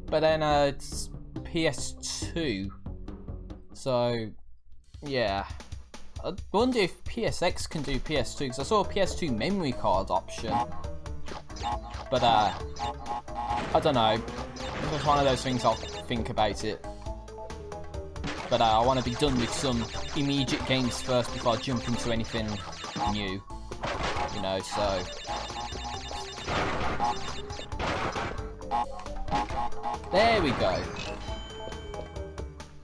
S1: But then it's PS2. So, yeah. I wonder if PSX can do PS2, because I saw a PS2 memory card option. But, I don't know. It's just one of those things, I'll think about it. But I want to be done with some immediate games first before I jump into anything new. You know, so... There we go.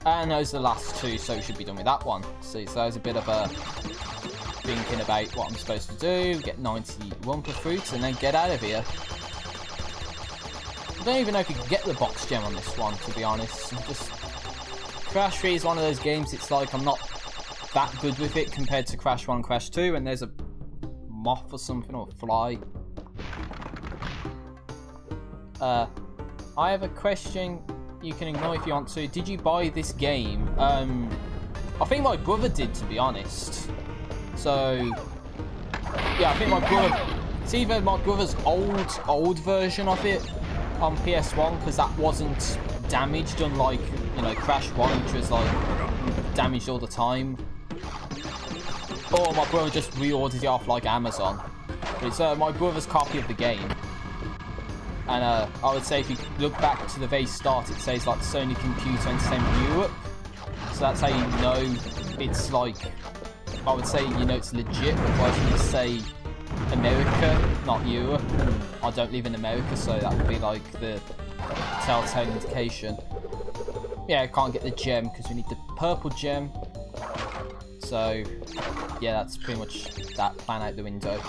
S1: And those are the last two, so we should be done with that one. See, so there's a bit of a thinking about what I'm supposed to do. Get 91 per fruit and then get out of here. I don't even know if you can get the box gem on this one, to be honest. Just Crash 3 is one of those games, it's like I'm not that good with it compared to Crash 1, Crash 2, and there's a moth or something, or a fly. I have a question you can ignore if you want to. Did you buy this game? I think my brother did, to be honest. So, yeah, I think my brother... It's either my brother's old version of it on PS1, because that wasn't damaged, unlike, you know, Crash 1, which was, like, damaged all the time. Or my brother just reordered it off, like, Amazon. But it's my brother's copy of the game. And I would say if you look back to the very start, it says like Sony Computer Entertainment Europe. So that's how you know it's like, I would say you know it's legit, otherwise you just say America, not Europe. I don't live in America, so that would be like the telltale indication. Yeah, I can't get the gem because we need the purple gem. So yeah, that's pretty much that plan out the window.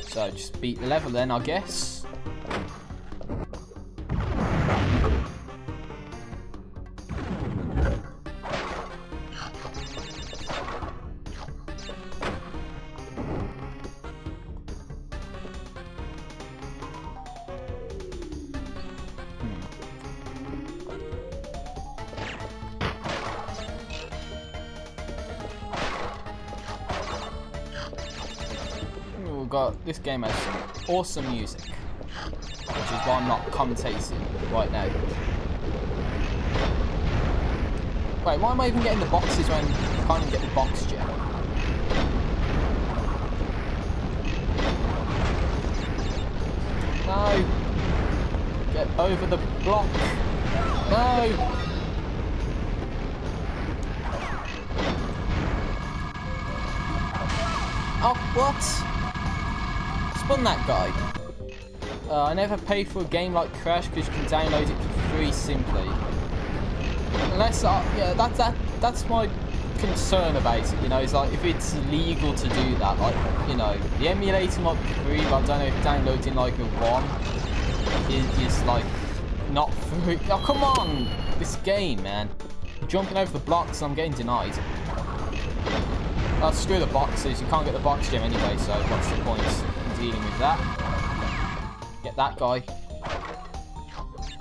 S1: So just beat the level then, I guess. This game has some awesome music, which is why I'm not commentating right now. Wait, why am I even getting the boxes when I can't even get the box gem? No! Get over the block! No! Oh, what? Spun that guy. I never paid for a game like Crash because you can download it for free simply. Unless, yeah, that's my concern about it, you know, is like if it's legal to do that, like, you know, the emulator might be free, but I don't know if downloading like a ROM is like not free. Oh, come on! This game, man. Jumping over the blocks, I'm getting denied. Oh, screw the boxes, you can't get the box gem anyway, so what's the point in dealing with that? Get that guy.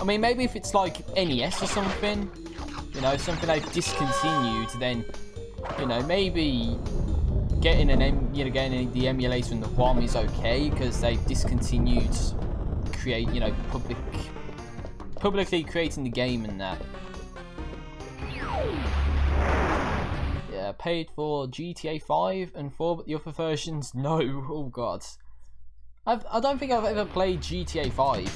S1: I mean, maybe if it's like NES or something, you know, something they've discontinued, then, you know, maybe getting getting the emulator and the ROM is okay because they've discontinued publicly creating the game and that. Yeah, paid for GTA 5 and 4, but the other versions, no. Oh god, I don't think I've ever played GTA 5.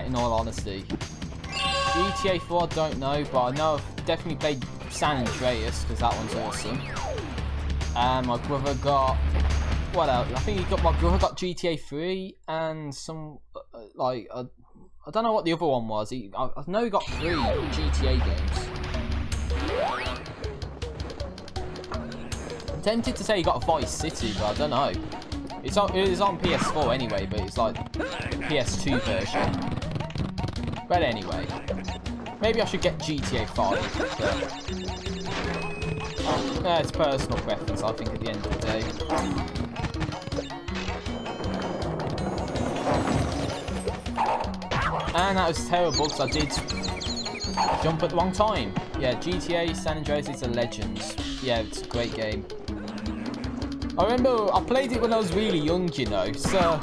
S1: In all honesty. GTA 4, I don't know, but I know I've definitely played San Andreas, because that one's awesome. My brother got... What else? I think my brother got GTA 3, and some, I don't know what the other one was. I know he got 3 GTA games. I'm tempted to say he got Vice City, but I don't know. It is on PS4 anyway, but it's like PS2 version. But anyway, maybe I should get GTA 5. But, it's personal preference, I think, at the end of the day. And that was terrible because I did jump at the wrong time. Yeah, GTA San Andreas is a legend. Yeah, it's a great game. I remember I played it when I was really young, you know, so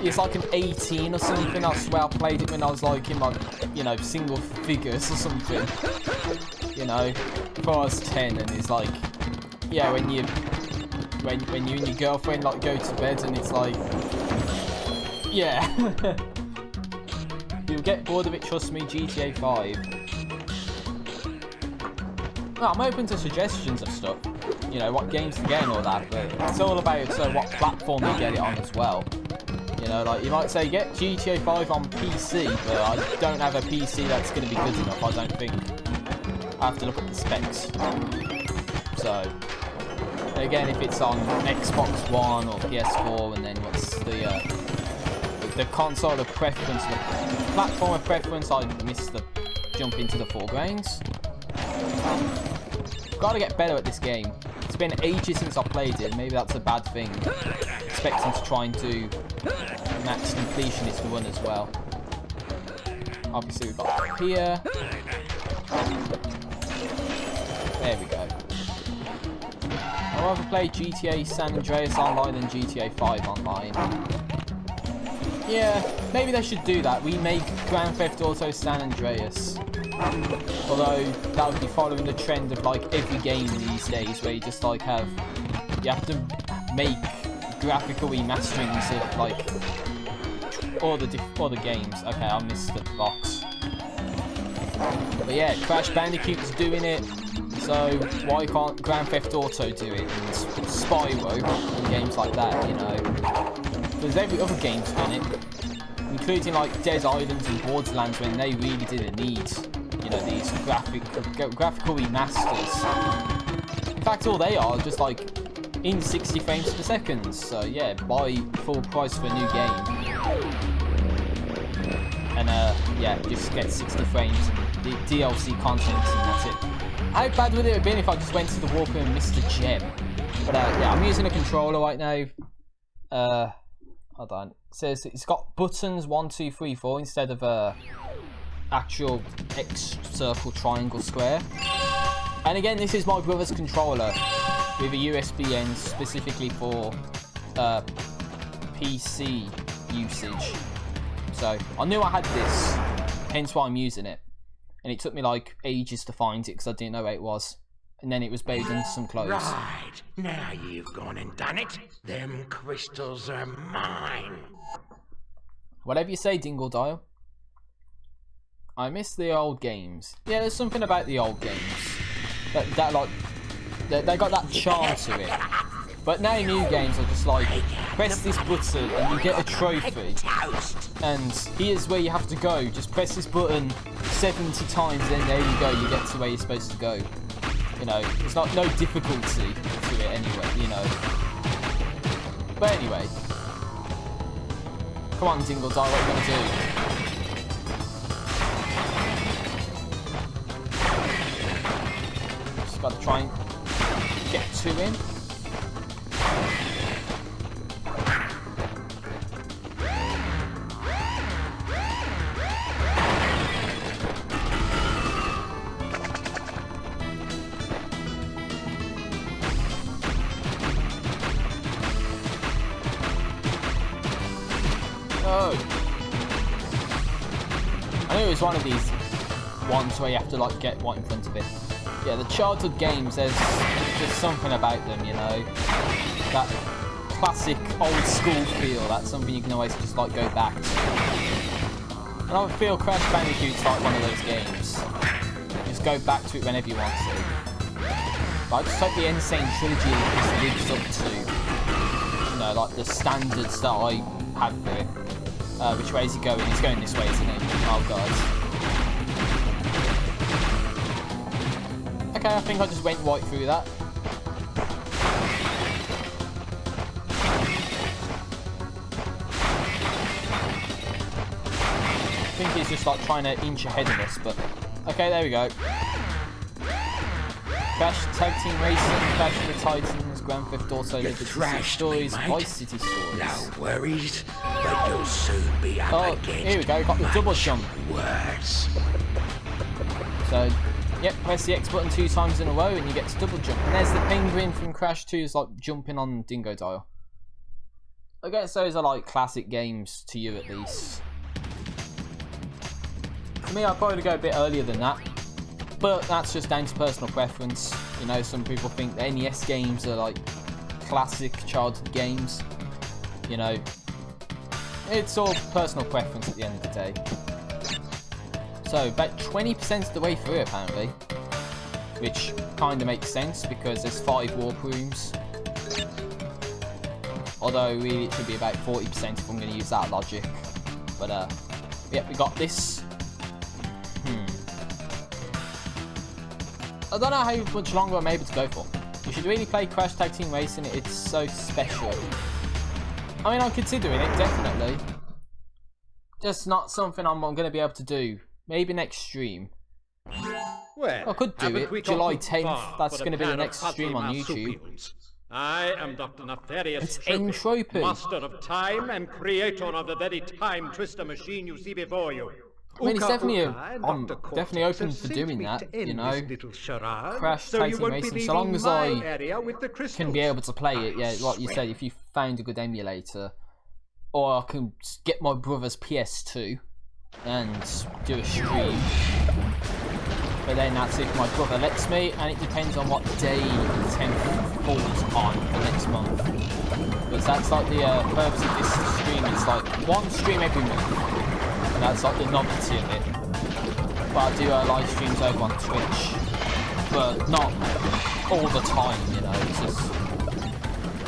S1: it's like an 18 or something. I swear I played it when I was like in my, you know, single figures or something. You know, before I was 10, and it's like, yeah, when you and your girlfriend like go to bed and it's like, yeah. You'll get bored of it, trust me, GTA 5. No, I'm open to suggestions of stuff. You know, what games to get and all that, but it's all about what platform you get it on as well. You know, like, you might say, get GTA 5 on PC, but I don't have a PC that's going to be good enough, I don't think. I have to look at the specs. So, again, if it's on Xbox One or PS4, and then what's the console of preference, the platform of preference, I missed the jump into the foregrounds. Gotta get better at this game. It's been ages since I played it, maybe that's a bad thing. Expecting to try and do max completionist to run as well. Obviously we've got up here. There we go. I'd rather play GTA San Andreas online than GTA 5 online. Yeah, maybe they should do that. Remake Grand Theft Auto San Andreas. Although that would be following the trend of like every game these days, where you just like you have to make graphical remasterings of like all the games. Okay, I missed the box. But yeah, Crash Bandicoot's doing it, so why can't Grand Theft Auto do it? And Spyro and games like that, you know. Because every other game's done it, including like Dead Islands and Borderlands, when they really didn't need, you know, these graphical remasters. In fact, all they are just like in 60 frames per second. So yeah, buy full price for a new game, and yeah, just get 60 frames, the DLC content, and that's it. How bad would it have been if I just went to the Walker and missed a gem? But yeah, I'm using a controller right now. Hold on. It says it's got buttons 1, 2, 3, 4 instead of actual X, circle, triangle, square. And again, this is my brother's controller with a USB end specifically for PC usage. So I knew I had this, hence why I'm using it. And it took me like ages to find it because I didn't know where it was. And then it was buried into some clothes.
S5: Right, now you've gone and done it. Them crystals are mine.
S1: Whatever you say, Dingle Dial. I miss the old games. Yeah, there's something about the old games that like they got that charm to it. But now new games are just like, press this button and you get a trophy. And here's where you have to go. Just press this button 70 times, then there you go. You get to where you're supposed to go. You know, there's not no difficulty to it anyway, you know. But anyway. Come on, Dingle Die, what are you going to do? Just got to try and get 2 in. I knew it was one of these ones where you have to like get right in front of it. Yeah, the childhood games, there's just something about them, you know. That classic old school feel, that's something you can always just like go back to. And I feel Crash Bandicoot's like one of those games. You just go back to it whenever you want to. But I just hope the Insane Trilogy just lives up to, you know, like the standards that I have for it. Which way is he going? He's going this way, isn't he? Oh god. Okay, I think I just went right through that. I think he's just like trying to inch ahead of us, but okay, there we go. Crash Tag Team Racing, Crash of the Titans, Grand Theft Auto, Liberty City Stories, Vice City Stories.
S5: No worries, but you'll soon be up against.
S1: Here we go, got the double jump.
S5: Worse.
S1: So, yep, press the X button 2 times in a row and you get to double jump. And there's the penguin from Crash 2's like jumping on Dingo Dial. I guess those are like classic games to you at least. For me, I'd probably go a bit earlier than that. But that's just down to personal preference. You know, some people think the NES games are like classic childhood games. You know, it's all personal preference at the end of the day. So, about 20% of the way through apparently. Which kind of makes sense because there's 5 warp rooms. Although really it should be about 40% if I'm going to use that logic. But yeah, we got this. I don't know how much longer I'm able to go for. You should really play Crash Tag Team Racing, it's so special. I mean, I'm considering it, definitely. Just not something I'm going to be able to do. Maybe next stream.
S6: Well,
S1: I could do it, July 10th, that's going to be the next stream on YouTube.
S6: I am Dr. Nefarious
S1: It's Entropy.
S6: Master of time and creator of the very time twister machine you see before you.
S1: I mean, it's definitely, I'm definitely open for doing that, you know, Crash Tag Team Racing, so long as I can be able to play it, yeah, like you said, if you found a good emulator, or I can get my brother's PS2 and do a stream, but then that's if my brother lets me, and it depends on what day the 10th falls on for next month, because that's like the purpose of this stream, it's like 1 stream every month. And that's like the novelty of it. But I do live streams over on Twitch, but not all the time, you know. It's just,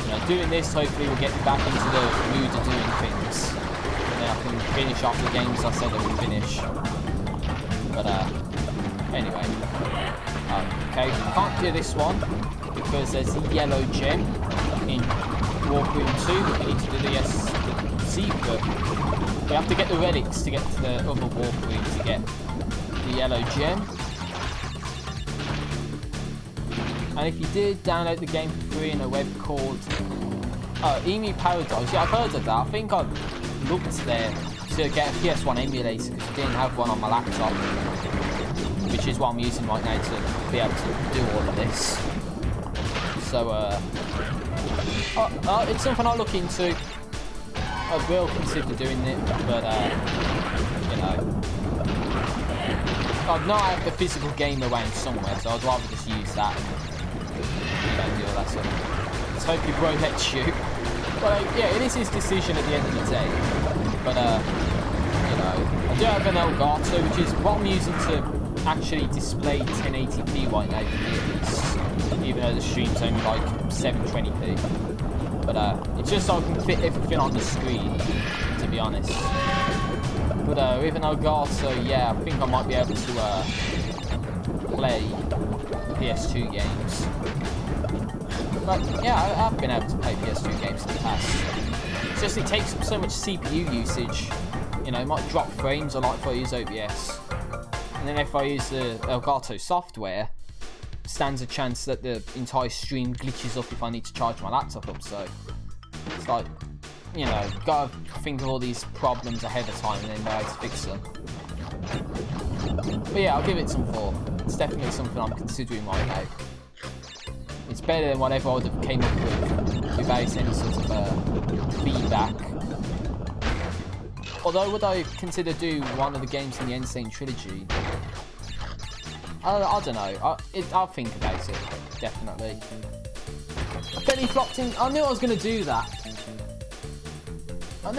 S1: you know, doing this hopefully will get me back into the mood of doing things, and then I can finish off the games I said I would finish. But anyway, okay, I can't do this one because there's a yellow gem in Warp Room 2, but we need to do the secret. We have to get the relics to get to the other warp room to get the yellow gem. And if you did download the game for free in a web called Emu Paradise, yeah, I've heard of that. I think I looked there to get a PS1 emulator because I didn't have one on my laptop, which is what I'm using right now to be able to do all of this. So, it's something I'll look into. I will consider doing it, but, you know, I'd know I have the physical game around somewhere, so I'd rather just use that and, you know, do all that stuff. Let's hope your bro lets you. But, yeah, it is his decision at the end of the day. But, you know, I do have an Elgato, which is what I'm using to actually display 1080p right now for me at least, even though the stream's only like 720p. But it's just so I can fit everything on the screen, to be honest. But with an Elgato, yeah, I think I might be able to play PS2 games. But yeah, I've been able to play PS2 games in the past. It's just it takes up so much CPU usage. You know, it might drop frames a lot if I use OBS. And then if I use the Elgato software, stands a chance that the entire stream glitches up if I need to charge my laptop up. So it's like, you know, gotta think of all these problems ahead of time and then know how to fix them. But yeah, I'll give it some thought. It's definitely something I'm considering right now. It's better than whatever I would have came up with without any sort of feedback. Although, would I consider do one of the games in the Insane trilogy? I don't know. I'll think about it, definitely. I belly flopped in. I knew I was going to do that. I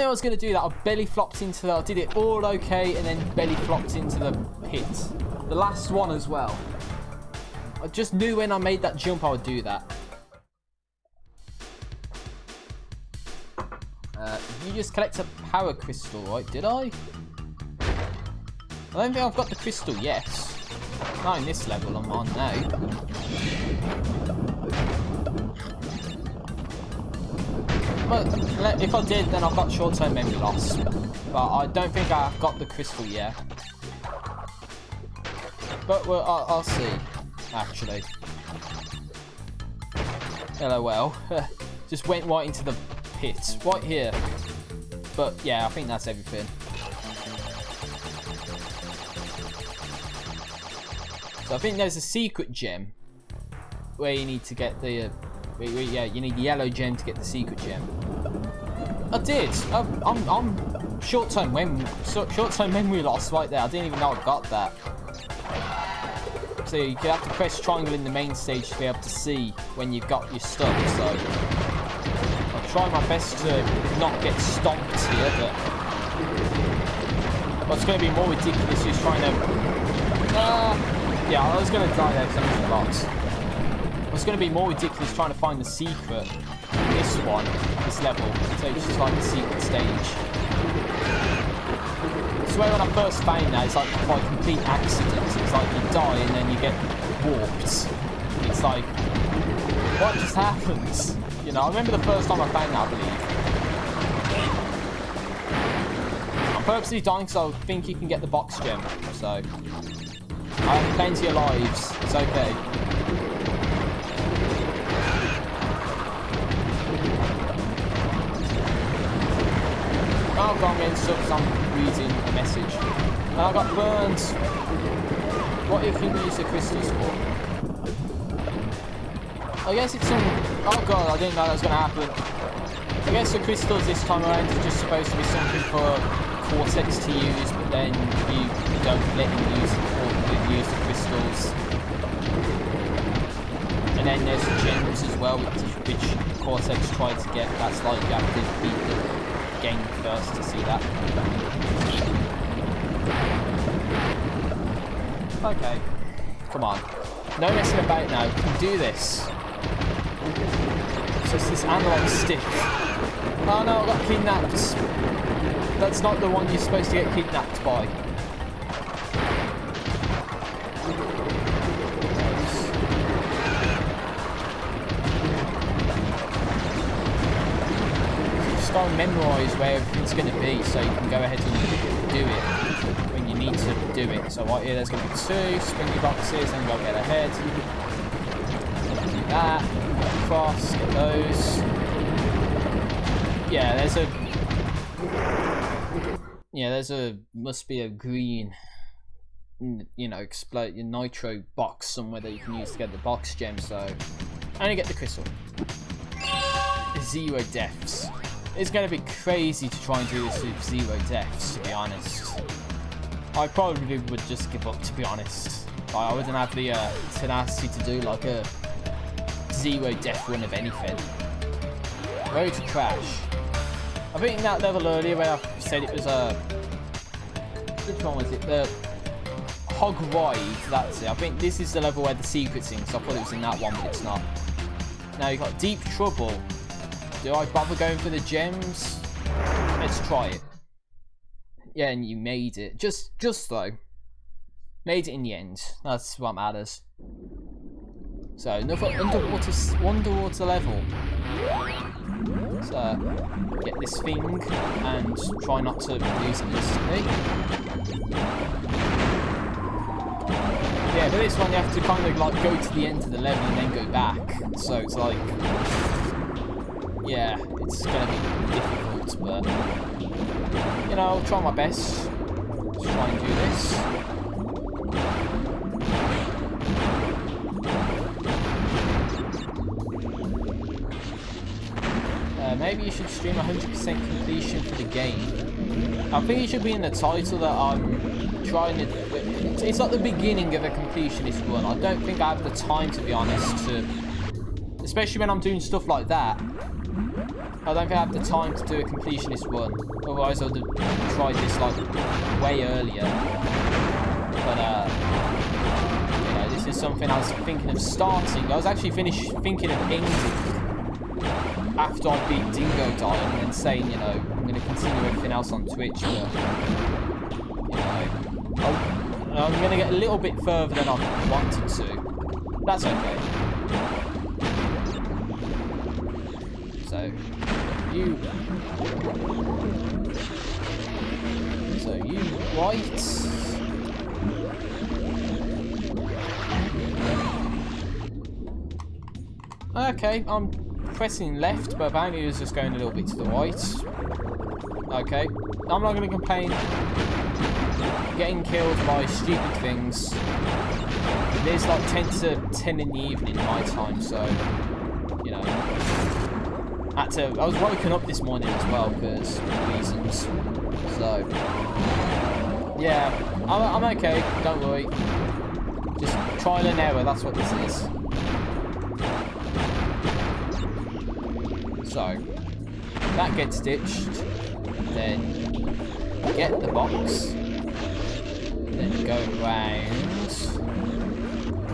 S1: belly flopped into the. I did it all okay, and then belly flopped into the pit. The last one as well. I just knew when I made that jump I would do that. You just collect a power crystal, right? Did I? I don't think I've got the crystal yet. Not in this level I'm on now. But if I did, then I've got short-term memory loss. But I don't think I've got the crystal yet. But well, I'll see. Actually. LOL. Just went right into the pit. Right here. But yeah, I think that's everything. So I think there's a secret gem where you need to get the yeah, you need the yellow gem to get the secret gem. I did. I'm short-term memory loss right there. I didn't even know I got that. So you have to press triangle in the main stage to be able to see when you've got your stuff. So I'll try my best to not get stomped here, but what's going to be more ridiculous is trying to. Yeah, I was going to die there because I'm in the box. What's going to be more ridiculous trying to find the secret in this level. So it's just like the secret stage. I swear when I first found that, it's like by complete accident. It's like you die and then you get warped. It's like, what just happened? You know, I remember the first time I found that, I believe. I'm purposely dying because I think you can get the box gem. So I have plenty of lives. It's okay. Oh god, I'm getting stuck because I'm reading a message. And I got burned. What if you use the crystals for? I guess it's some. Oh god, I didn't know that was going to happen. I guess the crystals this time around are just supposed to be something for Cortex to use, but then you don't let him use the crystals. And then there's the gems as well, which Cortex tried to get. That's like you have to beat the game first to see that. Okay, come on. No messing about now. You can do this. It's just this analog stick. Oh no, I got kidnapped. That's not the one you're supposed to get kidnapped by. Got to memorise where everything's going to be so you can go ahead and do it when you need to do it. So right here there's going to be 2 springy boxes, and go get ahead. Do that, go across, get those. Yeah, there's a must be a green, you know, explode your nitro box somewhere that you can use to get the box gem. So only get the crystal. 0 deaths. It's going to be crazy to try and do this with 0 deaths, to be honest. I probably would just give up, to be honest. I wouldn't have the tenacity to do like a 0 death run of anything. Road to Crash. I think in that level earlier where I said it was a... which one was it? The Hog Ride, that's it. I think this is the level where the secret's in, so I thought it was in that one, but it's not. Now you've got Deep Trouble. Do I bother going for the gems? Let's try it. Yeah, and you made it. Just though. Made it in the end. That's what matters. So another underwater level. So get this thing and try not to lose it instantly. Yeah, but this one you have to kind of like go to the end of the level and then go back. So it's like, yeah, it's gonna be difficult, but you know, I'll try my best to try and do this. Maybe you should stream 100% completion for the game. I think it should be in the title that I'm trying to... It's like the beginning of a completionist run. I don't think I have the time, to be honest, to... Especially when I'm doing stuff like that. I don't think I have the time to do a completionist run. Otherwise I would have tried this like way earlier. But you know, this is something I was thinking of starting. I was actually thinking of ending after I beat Dingo Dial and then saying, you know, I'm going to continue everything else on Twitch, but, you know, I'm going to get a little bit further than I wanted to. That's okay. So, you white. Okay, I'm pressing left, but apparently it was just going a little bit to the right. Okay, I'm not going to complain. Getting killed by stupid things. It is like 10 to 10 in the evening my time, so you know. I was woken up this morning as well because reasons. So yeah, I'm okay. Don't worry. Just trial and error. That's what this is. So, that gets ditched, then get the box, then go round,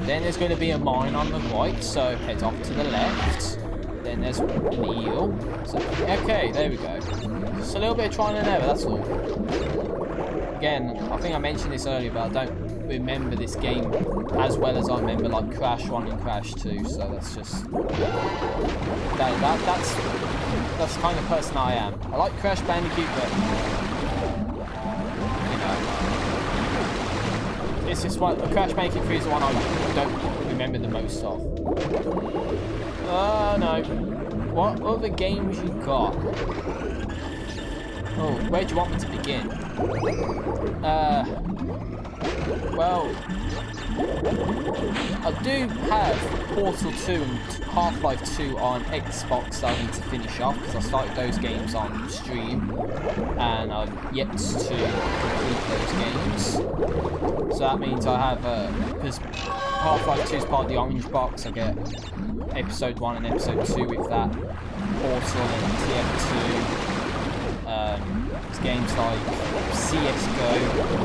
S1: then there's going to be a mine on the right, so head off to the left, then there's an eel, so, okay, there we go. Just a little bit of trial and error, that's all. Again, I think I mentioned this earlier, but I don't remember this game as well as I remember like Crash 1 and Crash 2, so that's just that's the kind of person I am. I like Crash Bandicoot, but you know, it's just one. Crash Bandicoot 3 is the one I don't remember the most of. No. What other games you got? Oh, where do you want me to begin? Well, I do have Portal 2 and Half-Life 2 on Xbox that I need to finish off because I started those games on stream and I'm yet to complete those games. So that means I have, because Half-Life 2 is part of the Orange Box, I get Episode 1 and Episode 2 with that, Portal and TF2. Games like CSGO,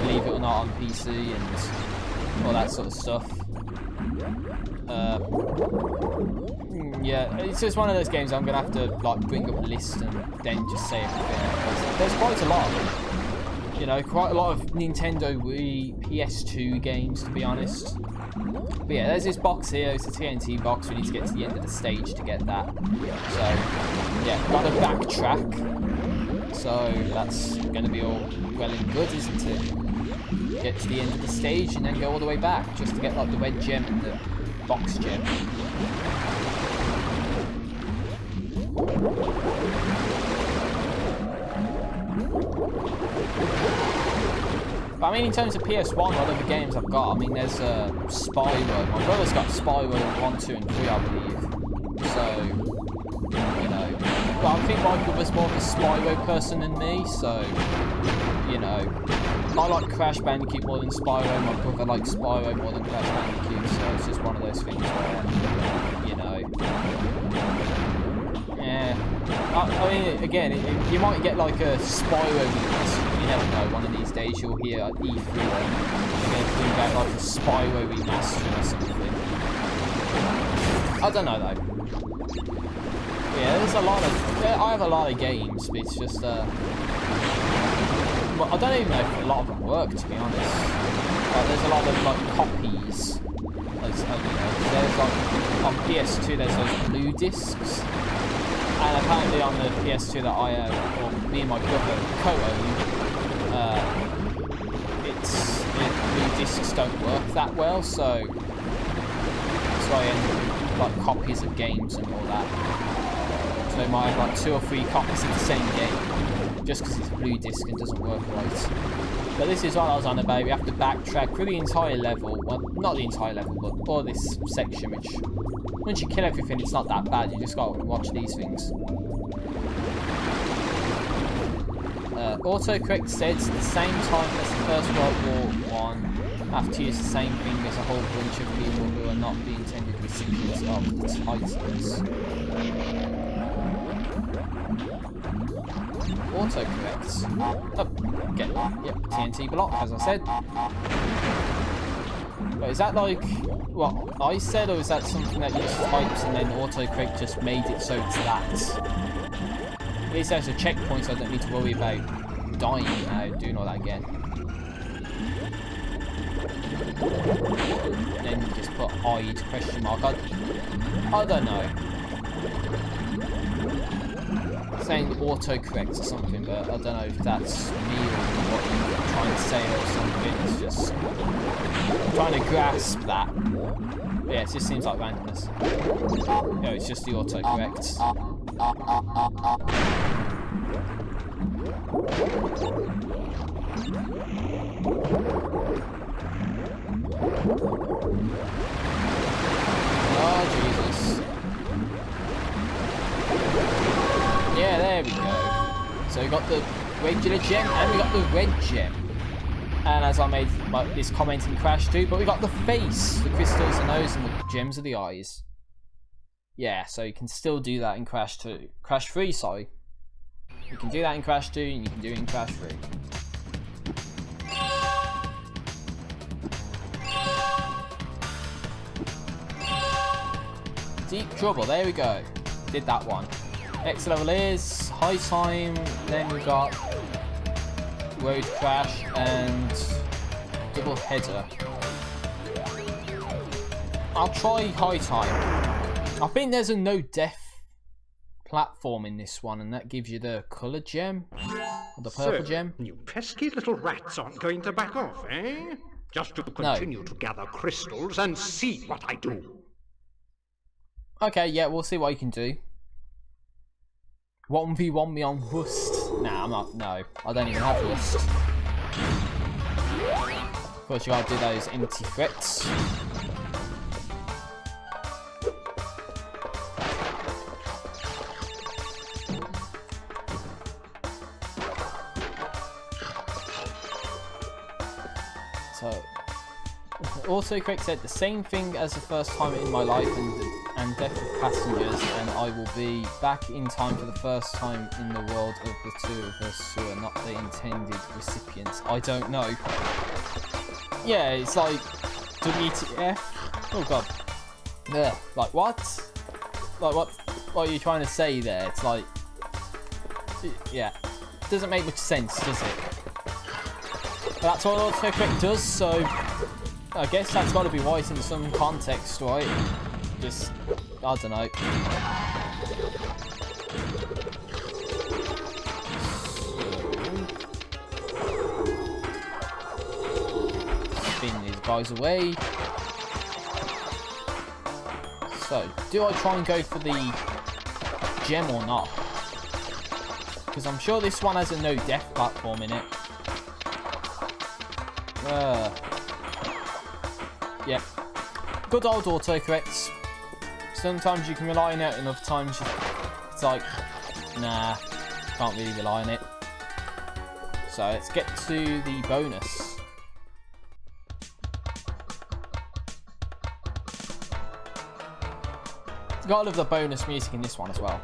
S1: believe it or not, on PC and all that sort of stuff. Yeah, it's just one of those games I'm gonna have to like bring up a list and then just say everything. There's quite a lot of them. You know, quite a lot of Nintendo Wii, PS2 games, to be honest. But yeah, there's this box here. It's a TNT box. We need to get to the end of the stage to get that. So yeah, gotta backtrack. So that's going to be all well and good, isn't it? Get to the end of the stage and then go all the way back just to get like the red gem and the box gem. But I mean, in terms of PS1, what other games I've got, I mean, there's Spyro. My brother's got Spyro 1, 2 and 3, I believe. So, you know. But I think my brother's more of a Spyro person than me, so, you know, I like Crash Bandicoot more than Spyro, my brother likes Spyro more than Crash Bandicoot, so it's just one of those things where, you know, yeah, I mean, again, you might get like a Spyro remaster, you never know, one of these days you'll hear at E3 and they're going to bring back like a Spyro remaster or something. I don't know though. Yeah, there's a lot of... I have a lot of games, but it's just... I don't even know if a lot of them work, to be honest. Like, there's a lot of like copies. There's like on PS2 there's those blue discs, and apparently on the PS2 that I own, or me and my brother co-own, blue discs don't work that well, so that's why I end up with like copies of games and all that. So I might have like 2 or 3 copies of the same game, just because it's a blue disc and doesn't work right. But this is what I was on about. We have to backtrack through the entire level. Well, not the entire level, but all this section, which once you kill everything, it's not that bad. You just gotta watch these things. Autocorrect says the same time as the First World War I, have to use the same thing as a whole bunch of people who are not the intended recipients of the titles. Autocorrect. Oh, get yep, TNT block, as I said. But is that like what I said, or is that something that you just typed and then autocorrect just made it so it's that? At least there's a checkpoint, so I don't need to worry about dying now, doing all that again. And then you just put hide question mark. I don't know. Saying autocorrect or something, but I don't know if that's me or what you're trying to say or something. It's just trying to grasp that. But yeah, it just seems like randomness. No, it's just the autocorrect. Oh Jesus. Yeah, there we go. So we got the regular gem and we got the red gem. And as I made this comment in Crash 2, but we got the face, the crystals, the nose, and the gems of the eyes. Yeah, so you can still do that in Crash 2. Crash 3, sorry. You can do that in Crash 2 and you can do it in Crash 3. Deep Trouble, there we go. Did that one. Next level is High Time, then we got Road Crash and Double Header. I'll try High Time. I think there's a no death platform in this one, and that gives you the colour gem, or the purple gem.
S6: You pesky little rats aren't going to back off, eh? Just to continue to gather crystals and see what I do.
S1: Okay, yeah, we'll see what you can do. 1v1 me on Rust. Nah, I'm not. No, I don't even have Rust. Of course, you gotta do those empty threats. So, autocorrect said the same thing as the first time in my life and death of passengers, and I will be back in time for the first time in the world of the two of us who are not the intended recipients. I don't know. Yeah, it's like WTF. Oh god. Yeah, like what? Like what are you trying to say there? It's like, yeah, doesn't make much sense, does it? But that's what autocorrect does, so I guess that's got to be right in some context, right? Just, I don't know. Spin these guys away. So, do I try and go for the gem or not? Because I'm sure this one has a no death platform in it. Yep. Good old autocorrects. Sometimes you can rely on it, and other times it's like, nah, can't really rely on it. So let's get to the bonus. Gotta love the bonus music in this one as well.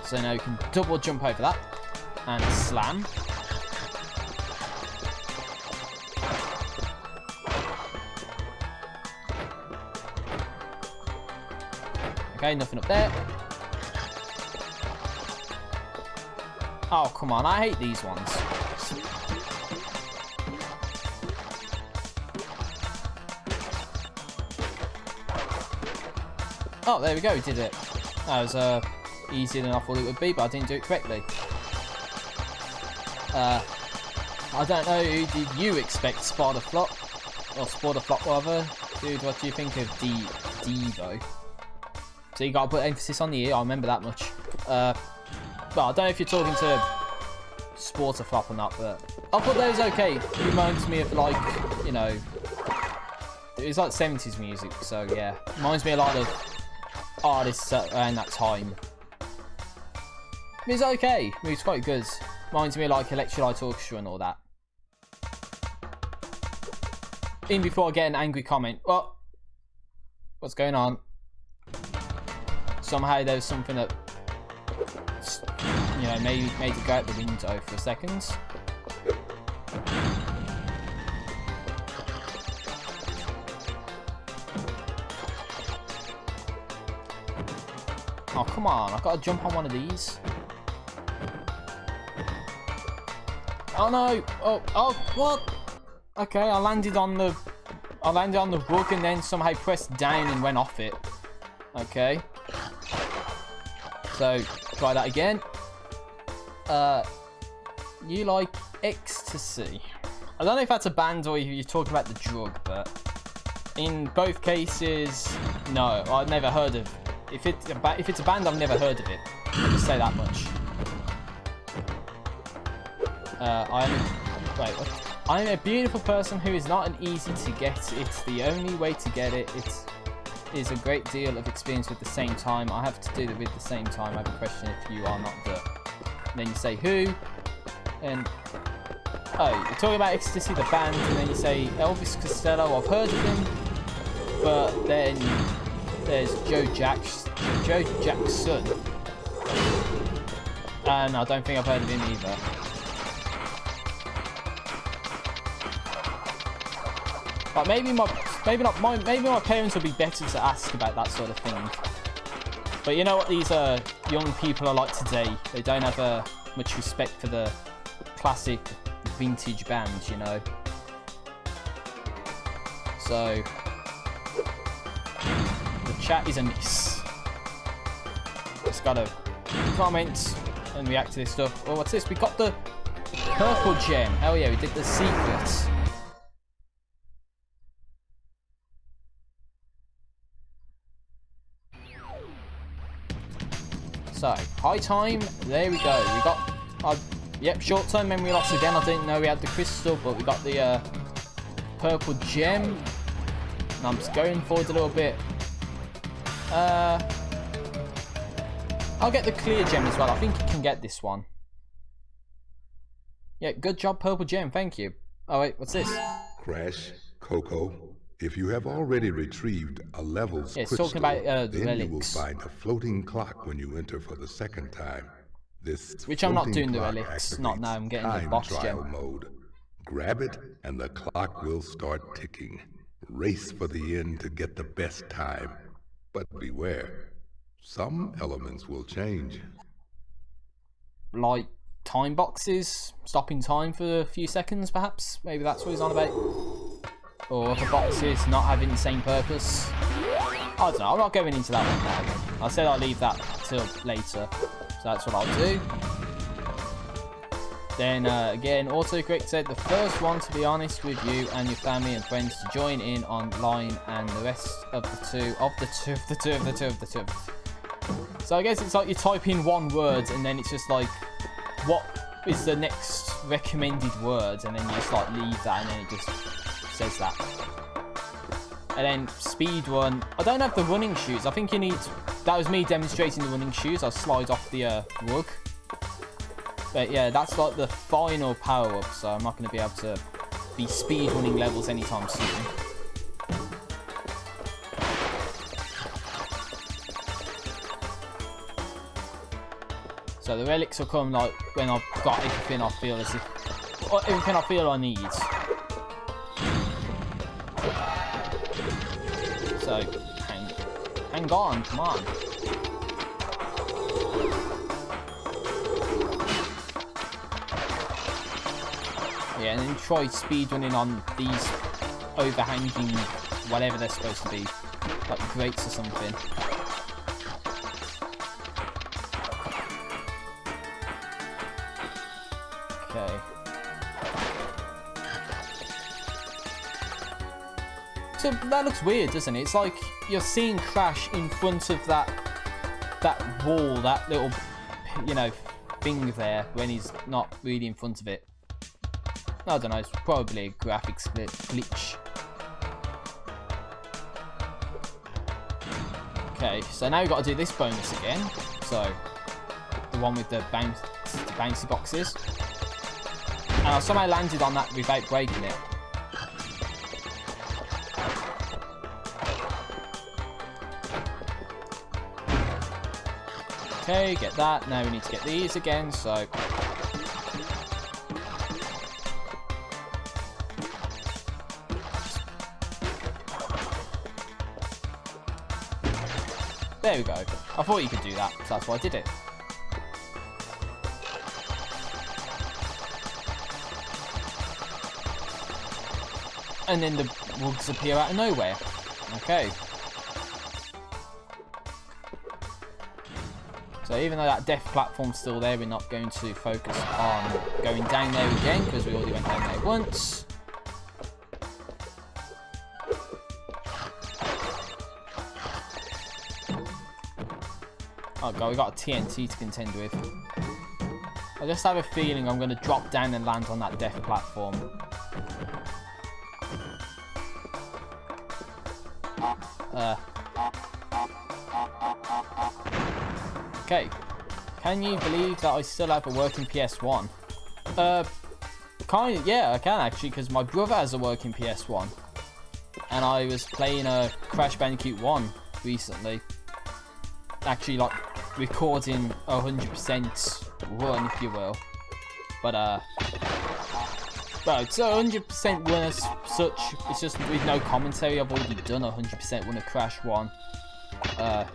S1: So now you can double jump over that and slam. Okay, nothing up there. Oh, come on. I hate these ones. Oh, there we go. We did it. That was easier than I thought it would be, but I didn't do it correctly. I don't know, who did you expect, Sparta Flop? Or Sparta Flop, whatever. Dude, what do you think of Devo? So you gotta put emphasis on the E, I remember that much. Well, I don't know if you're talking to Sparta Flop or not, but I thought that was okay. It reminds me of, like, you know, it's like 70s music, so yeah. Reminds me a lot of artists around that time. It was okay, it was quite good. Reminds me of like Electrolyte Orchestra and all that. In before I get an angry comment. What? What's going on? Somehow there was something that, you know, made it go out the window for a second. Oh, come on. I've got to jump on one of these. Oh no! Oh, what? Okay, I landed on the rug and then somehow pressed down and went off it. Okay. So, try that again. You like ecstasy? I don't know if that's a band or you're talking about the drug, but in both cases, no, I've never heard of. If it's a band, I've never heard of it. I'll just say that much. I'm a beautiful person who is not an easy to get. It's the only way to get it. It is a great deal of experience with the same time. I have to do it with the same time. I have a question if you are not the... And then you say who. And... Oh, you're talking about Ecstasy, the band, and then you say Elvis Costello. I've heard of him. But then there's Joe Jackson. And I don't think I've heard of him either. But maybe my parents would be better to ask about that sort of thing. But you know what these young people are like today? They don't have much respect for the classic vintage bands, you know. So the chat is a miss. Just gotta comment and react to this stuff. Oh, what's this? We got the purple gem. Hell yeah, we did the secret. So, high time, there we go. We got, yep, short-term memory loss again. I didn't know we had the crystal, but we got the purple gem. And I'm just going forward a little bit. I'll get the clear gem as well. I think you can get this one. Yeah, good job, purple gem. Thank you. Oh, wait, what's this?
S2: Crash, Coco. If you have already retrieved a level's
S1: it's
S2: crystal,
S1: talking about
S2: then
S1: relics.
S2: you will find a floating clock when you enter for the second time. This
S1: Which I'm not doing the
S2: clock
S1: relics. Not now. I'm getting the
S2: time
S1: box
S2: trial
S1: gem.
S2: mode. Grab it, and the clock will start ticking. Race for the end to get the best time. But beware, some elements will change.
S1: Like time boxes, stopping time for a few seconds, perhaps. Maybe that's what he's on about. Or other boxes not having the same purpose. I don't know, I'm not going into that one now. I said I'll leave that till later. So that's what I'll do. Then again, autocorrect said the first one, to be honest with you and your family and friends, to join in online, and the rest of the two. So I guess it's like you type in one word and then it's just like, what is the next recommended word, and then you just like leave that and then it just says that. And then speed run. I don't have the running shoes. I think you need... That was me demonstrating the running shoes. I'll slide off the rug. But yeah, that's like the final power-up, so I'm not going to be able to be speed running levels anytime soon. So the relics will come like when I've got everything I feel as if... everything I feel I need. So, hang on, come on. Yeah, and then try speedrunning on these overhanging, whatever they're supposed to be, like grates or something. Okay. So that looks weird, doesn't it? It's like you're seeing Crash in front of that wall, that little, you know, thing there, when he's not really in front of it. I don't know, it's probably a graphics glitch. Okay, so now we've got to do this bonus again. So, the one with the bouncy boxes. And I somehow landed on that without breaking it. Okay, get that. Now we need to get these again, so... There we go. I thought you could do that, so that's why I did it. And then the wugs appear out of nowhere. Okay. So even though that death platform's still there, we're not going to focus on going down there again, because we already went down there once. Oh god, we got a TNT to contend with. I just have a feeling I'm going to drop down and land on that death platform. Okay. Can you believe that I still have a working PS1? Kind of, yeah, I can actually, because my brother has a working PS1. And I was playing a Crash Bandicoot 1 recently. Actually, like, recording 100% run, if you will. But it's 100% run as such. It's just with no commentary. I've already done 100% run of Crash 1.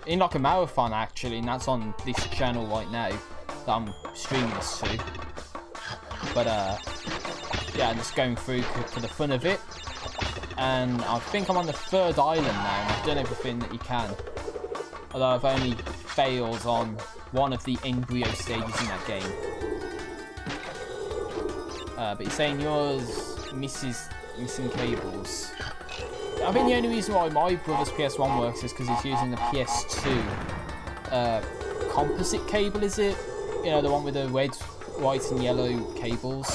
S1: In like a marathon, actually, and that's on this channel right now that I'm streaming this to. But yeah, I'm just going through for the fun of it. And I think I'm on the 3rd island now, and I've done everything that you can. Although I've only failed on one of the embryo stages in that game. But you're saying yours missing cables. I think the only reason why my brother's PS1 works is because he's using the PS2 composite cable, is it? You know, the one with the red, white and yellow cables.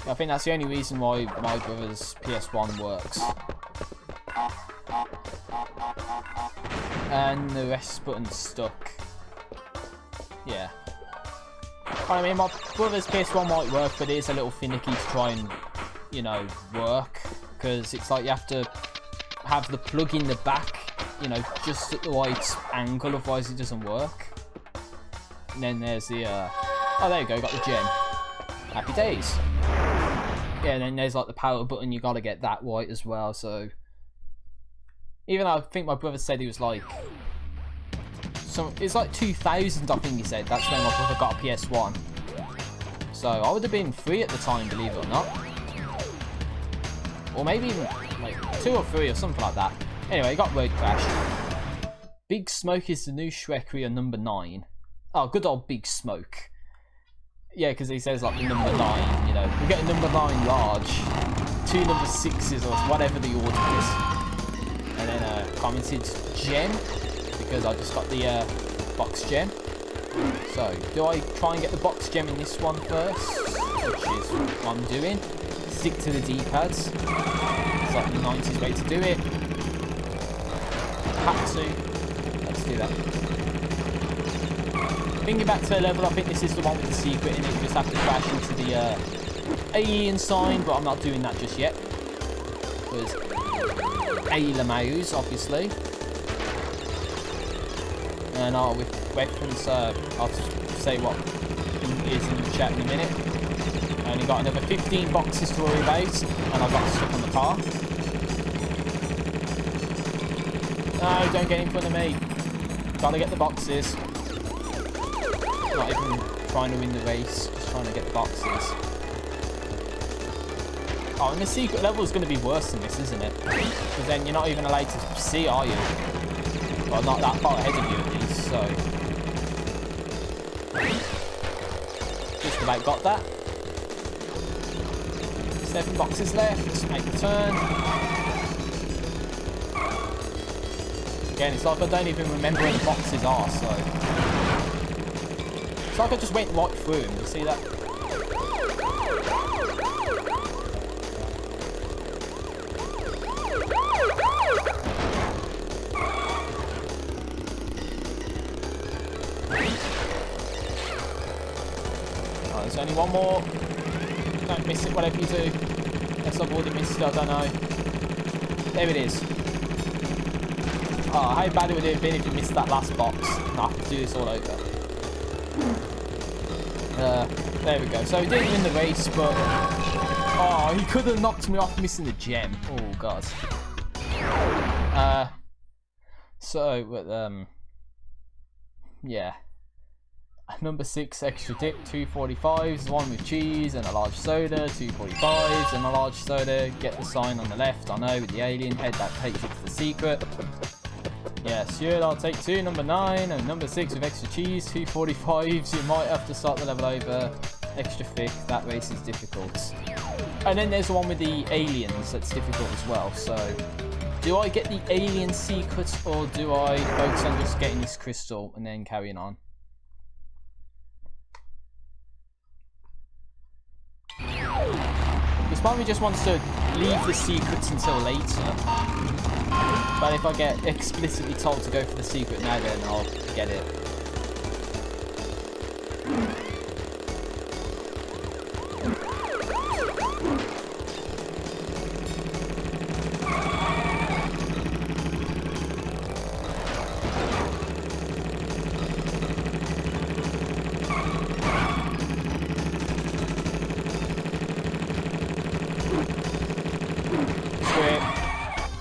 S1: I think that's the only reason why my brother's PS1 works. And the rest button's stuck. Yeah. I mean, my brother's PS1 might work, but it is a little finicky to try and, you know, work. Because it's like you have to have the plug in the back, you know, just at the right angle, otherwise it doesn't work. And then there's the, oh, there you go, got the gem. Happy days. Yeah, and then there's like the power button, you gotta get that right as well, so... Even though I think my brother said he was like... it's like 2000, I think he said, that's when my brother got a PS1. So, I would have been 3 at the time, believe it or not. Or maybe even like 2 or 3 or something like that. Anyway, got Road Crash. Big Smoke is the new Shrekria number 9. Oh, good old Big Smoke. Yeah, because he says like the number 9, you know. We get a number 9 large, 2 number 6s or whatever the order is. And then commented gem, because I just got the box gem. So, do I try and get the box gem in this one first? Which is what I'm doing. Stick to the D-pads. It's like the 90s way to do it. Had to. Let's do that. Thinking back to the level, I think this is the one with the secret in it. You just have to crash into the alien sign, but I'm not doing that just yet. Because Mouse, obviously. And with weapons, I'll say what is in the chat in a minute. I only got another 15 boxes to worry about, and I got stuck on the car. No, don't get in front of me. Gotta get the boxes. Not even trying to win the race, just trying to get the boxes. Oh, and the secret level is going to be worse than this, isn't it? Because then you're not even allowed to see, are you? Well, not that far ahead of you at least, so... Just about got that. 7 boxes left, make the turn. Again, it's like I don't even remember where the boxes are, so... It's like I just went right through them, you see that? There's only one more. Don't miss it, whatever you do. Unless I've already missed it, I don't know. There it is. Oh, how bad would it have been if you missed that last box? I have to do this all over. There we go. So he didn't win the race, but... Oh, he could have knocked me off missing the gem. Oh, God. Yeah. Number 6, extra dip, 245s, one with cheese and a large soda, 245s and a large soda. Get the sign on the left, I know, with the alien head that takes you to the secret. Yes, sure, I'll take 2, number 9, and number 6 with extra cheese, 245s. You might have to start the level over. Extra thick, that race is difficult. And then there's the one with the aliens that's difficult as well, so... Do I get the alien secret, or do I focus on just getting this crystal and then carrying on? Because part of me just wants to leave the secrets until later. But if I get explicitly told to go for the secret now, then I'll get it.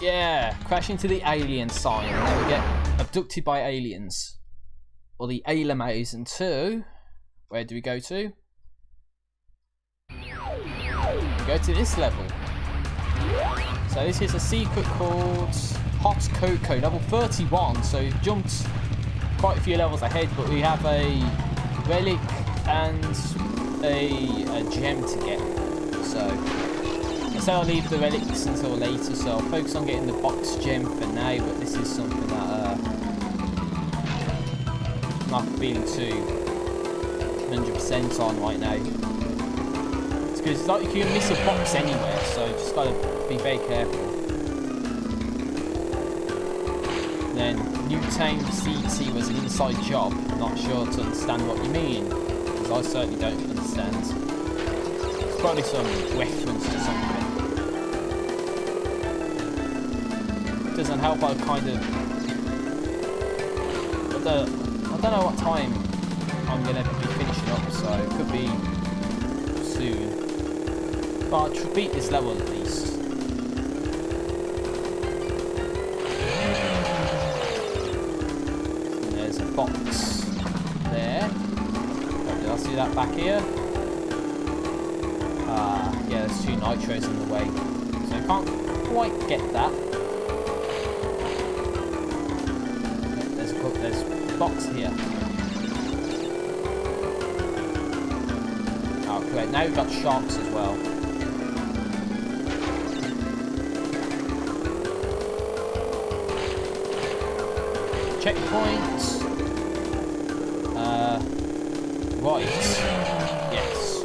S1: Yeah, crash into the alien sign, and then we get abducted by aliens. Or the Alamos, and 2, where do we go to? We go to this level. So this is a secret called Hot Cocoa, level 31, so we've jumped quite a few levels ahead, but we have a relic and a gem to get, so... So I'll leave the relics until later, so I'll focus on getting the box gem for now, but this is something that I'm not feeling too 100% on right now. It's because it's like you can miss a box anywhere, so you just gotta be very careful. Then, Newtown CT was an inside job, not sure to understand what you mean, because I certainly don't understand. It's probably some reference to something. Doesn't help, I kind of... I don't know what time I'm going to be finishing up, so it could be soon. But I'll beat this level at least. And there's a box there. Did I see that back here? Yeah, there's 2 nitros in the way. So I can't quite get that. There's a box here. Oh, great. Now we've got sharks as well. Checkpoint. Right. Yes.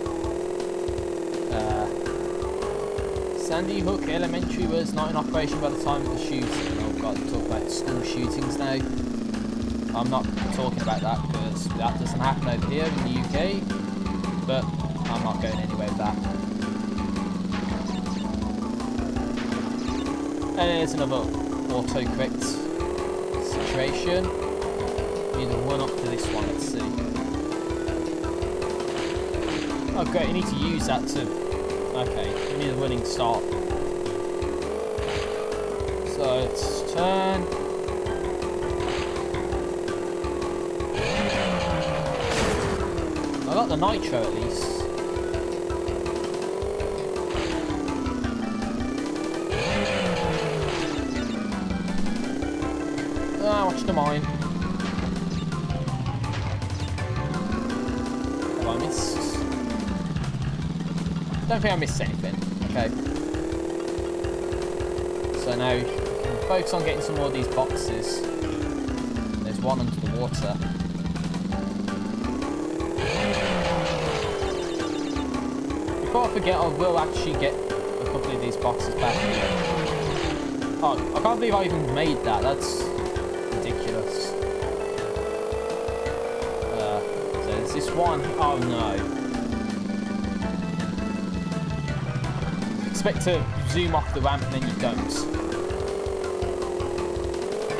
S1: Sandy Hook Elementary was not in operation by the time of the shooting. Oh god, talk about school shootings now. I'm not talking about that because that doesn't happen over here in the UK, but I'm not going anywhere with that. And there's another autocorrect situation. We need to run up to this one, let's see. Oh great, you need to use that to... Okay, we need a running start. So let's turn... I got the nitro at least. Watch the mine. Have I missed? Don't think I missed anything. Okay. So now we can focus on getting some more of these boxes. There's one under the water. Before I forget, I will actually get a couple of these boxes back here. Oh, I can't believe I even made that. That's ridiculous. So there's this one. Oh no. Expect to zoom off the ramp and then you don't.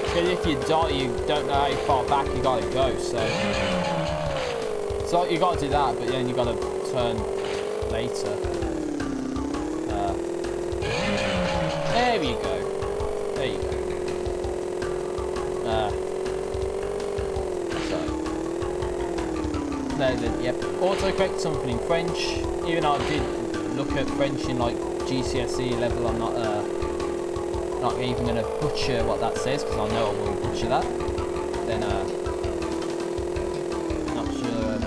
S1: Because if you die, you don't know how far back you gotta go, so you gotta do that, but then you gotta turn later. There you go. There you go. Yep. Autocorrect something in French. Even though I did look at French in like GCSE level, I'm not even going to butcher what that says, because I know I will butcher that. Then not sure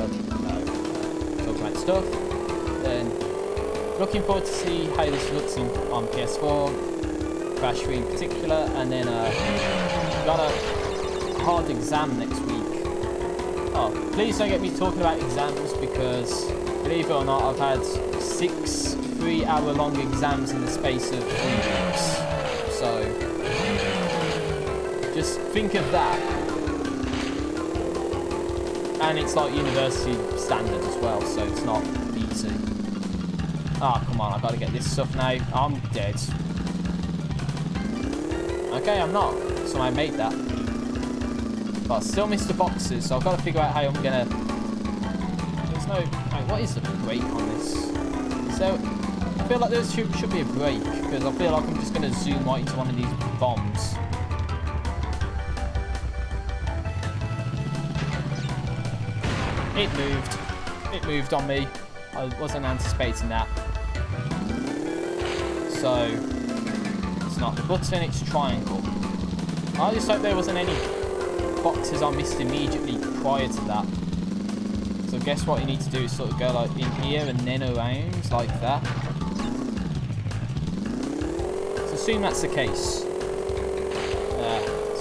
S1: talk about stuff. Then looking forward to see how this looks on PS4, Crash 3 in particular, and then got a hard exam next week. Oh, please don't get me talking about exams, because believe it or not, I've had 6 3-hour-long exams in the space of 3 weeks. So just think of that. And it's like university standard as well, so it's not easy. Ah, come on, I've got to get this stuff now. I'm dead. Okay, I'm not. So I made that. But I still missed the boxes, so I've got to figure out how I'm gonna... There's no... Wait, what is the break on this? So, I feel like there should be a break, because I feel like I'm just gonna zoom right into one of these bombs. It moved. It moved on me. I wasn't anticipating that. So, it's not the button, it's triangle. I just hope there wasn't any boxes I missed immediately prior to that. So I guess what you need to do is sort of go like in here and then around like that. So assume that's the case.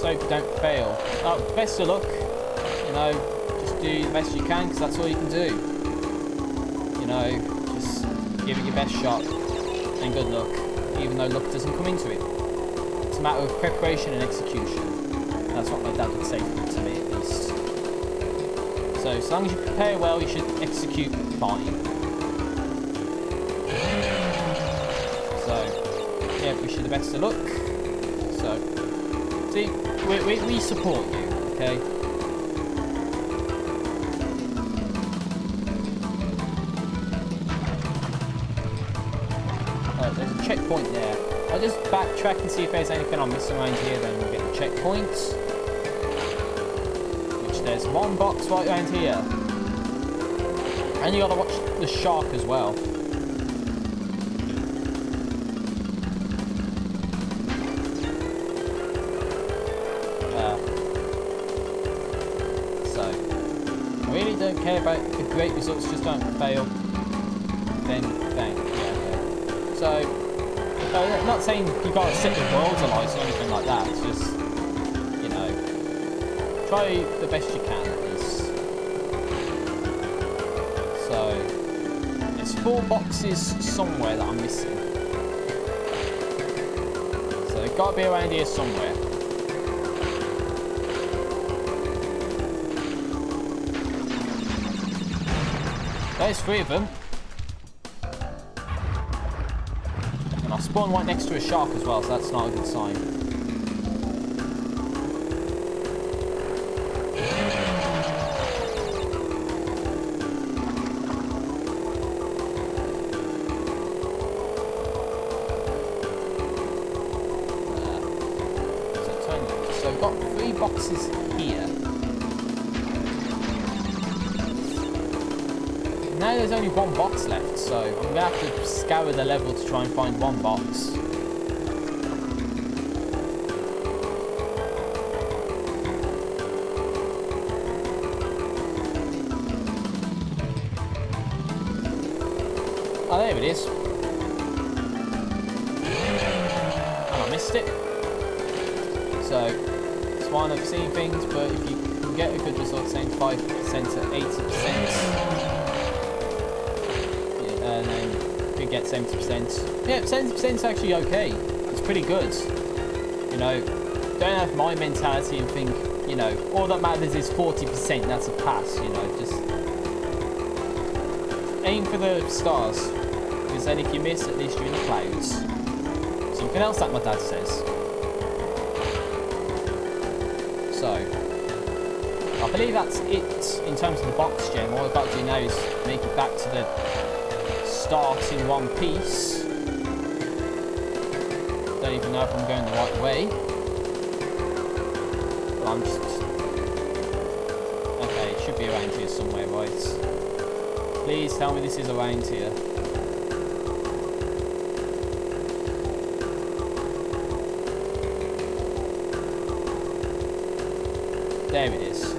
S1: So don't fail. Oh, best of luck. You know, just do the best you can, because that's all you can do. You know, just give it your best shot and good luck, even though luck doesn't come into it. It's a matter of preparation and execution. That's what my dad would say to me, at least. So as long as you prepare well, you should execute fine. So, yeah, wish you the best of luck. So, see, we support you, okay? There's a checkpoint there. I'll just backtrack and see if there's anything I'm missing around here, then we'll get the checkpoints. Which there's one box right around here. And you gotta watch the shark as well. So, I really don't care about the great results, just don't fail. Then, bang. Yeah, okay. So, I'm not saying you gotta set the world alight or anything like that, it's just, you know, try the best you can at least. So, there's 4 boxes somewhere that I'm missing. So they've got to be around here somewhere. There's 3 of them. And I spawned right next to a shark as well, so that's not a good sign. So I've got 3 boxes here. Now there's only 1 box left, so I'm going to have to scour the level to try and find 1 box. it is. And I missed it. So, it's fine, I've seen things, but if you can get a good result saying 5% to 80%, and then you get 70%. Yeah, 70% is actually okay. It's pretty good. You know, don't have my mentality and think, you know, all that matters is 40%, that's a pass, you know, just aim for the stars, because then if you miss, at least you're in the clouds. Something else that my dad says. So, I believe that's it in terms of the box gem. All I've got to do now is make it back to the start in one piece. Don't even know if I'm going the right way. But I'm just... Okay, it should be around here somewhere, right? Please tell me this is around here. There it is.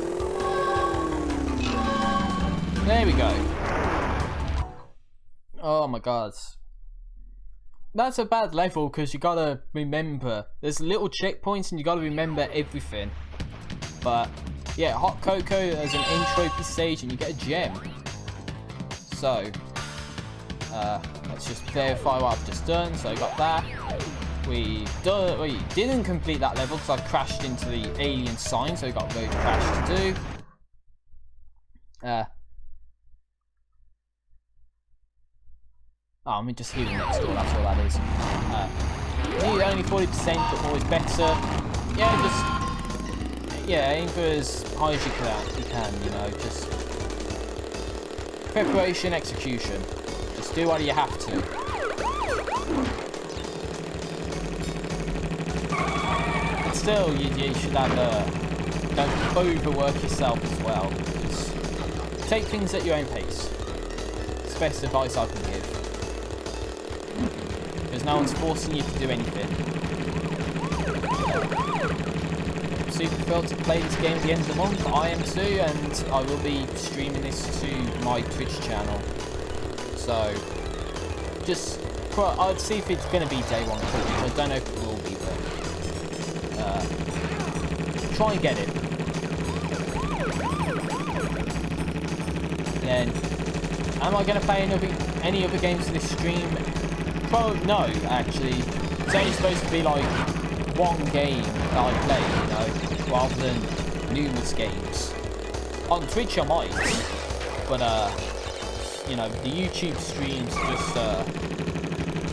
S1: There we go. Oh my god. That's a bad level because you gotta remember. There's little checkpoints and you gotta remember everything. But yeah, hot cocoa as an intro stage and you get a gem. So let's just verify what I've just done. So I got that. We didn't complete that level because I crashed into the alien sign, so we got Road Crash to do. Oh, I'm just healing next door, that's all that is. Need only 40%, but always better. Yeah, just... Yeah, aim for as high as you can, you know, just... Preparation, execution. Just do what you have to. But still, you should have don't overwork yourself as well. Just take things at your own pace. It's the best advice I can give. Because no one's forcing you to do anything. I'm super thrilled to play this game at the end of the month. I am too, and I will be streaming this to my Twitch channel. So, just I'd see if it's going to be day one coverage. I don't know if it will be, but try and get it. Then, am I going to play any other games for this stream? Probably no, actually. It's only supposed to be like one game that I play, you know, rather than numerous games. On Twitch I might, but you know, the YouTube streams just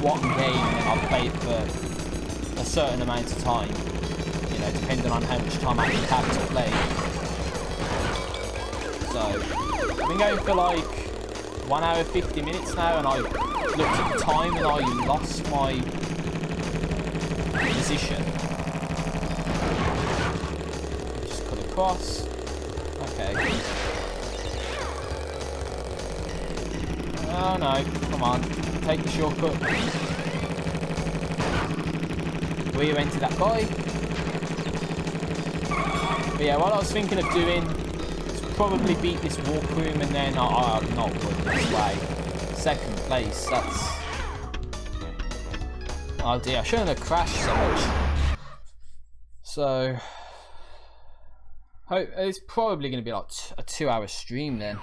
S1: one game and then I'll play it for a certain amount of time, you know, depending on how much time I actually have to play. So, I've been going for like 1 hour 50 minutes now, and I looked at the time and I lost my position. Just cut across. Okay. Oh no, come on. Take the shortcut. Rear-enter that guy. But yeah, what I was thinking of doing is probably beat this walk room and then I'm not going this way. Second place, that's... Oh dear, I shouldn't have crashed so much. So... It's probably going to be like a 2-hour stream then.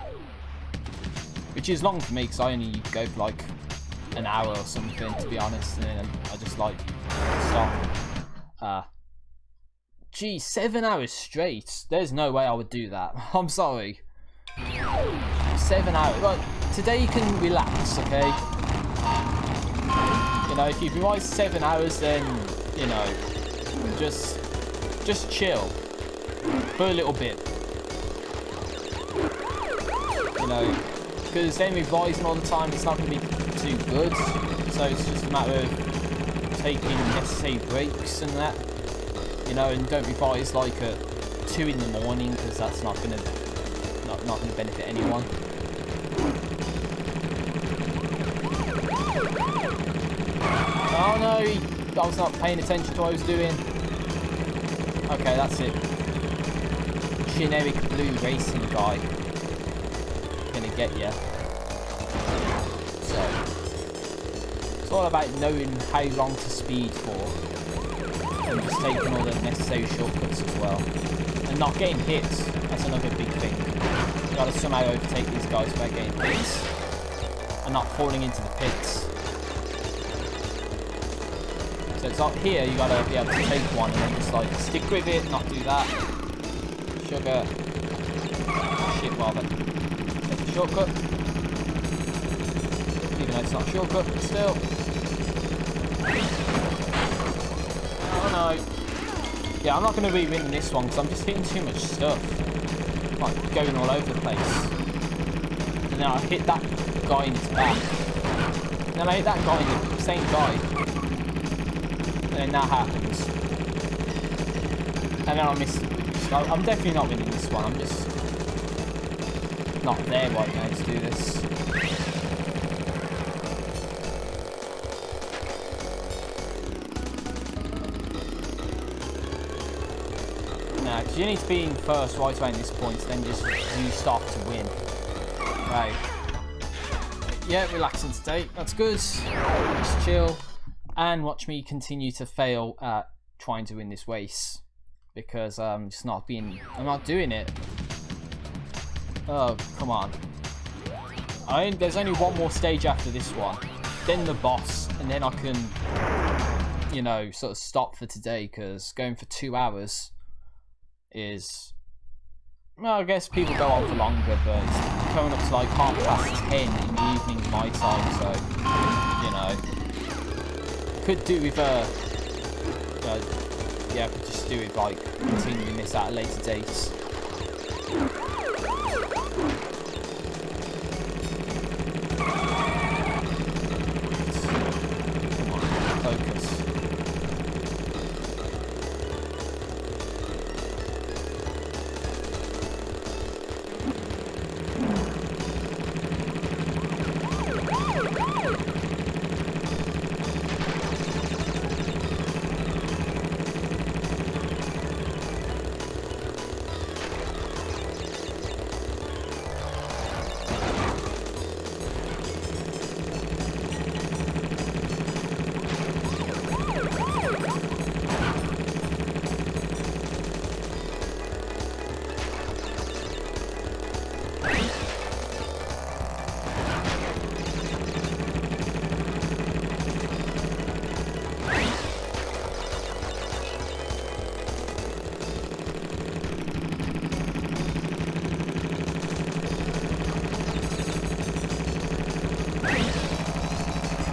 S1: Which is long for me because I only go for like an hour or something, to be honest, and then I just like stop. Gee, 7 hours straight. There's no way I would do that. I'm sorry. 7 hours. Right, today you can relax, okay? You know, if you've been 7 hours, then you know, just chill for a little bit. You know. Because then revising all the time, it's not going to be too good. So it's just a matter of taking necessary breaks and that. You know, and don't revise like at 2 in the morning because that's not going to benefit anyone. Oh no, I was not paying attention to what I was doing. Okay, that's it. Generic blue racing guy. Get you. So, all about knowing how long to speed for, and just taking all the necessary shortcuts as well, and not getting hit. That's another big thing. You gotta somehow overtake these guys without getting hit, and not falling into the pits. So it's up here, you gotta be able to take one and then just like stick with it, not do that. Sugar. Shit, well then. Take the shortcut. Even though it's not a shortcut, but still. Oh no. Yeah, I'm not going to be winning this one because I'm just hitting too much stuff. Like going all over the place. And then I hit that guy in his back. And then I hit that guy in the same guy. And then that happens. And then I miss it. So I'm definitely not winning this one. I'm just not there right now to do this. Nah, because you need to be in first right away in this point, then just you start to win. Right. Yeah, relaxing today. That's good. Just chill. And watch me continue to fail at trying to win this race. Because I'm just not doing it. Oh, come on. There's only one more stage after this one. Then the boss. And then I can, you know, sort of stop for today. Because going for 2 hours is... Well, I guess people go on for longer. But it's coming up to like 10:30 in the evening my time. So, you know. Could do with yeah, I could just do it like continuing this at a later date. Come on, focus.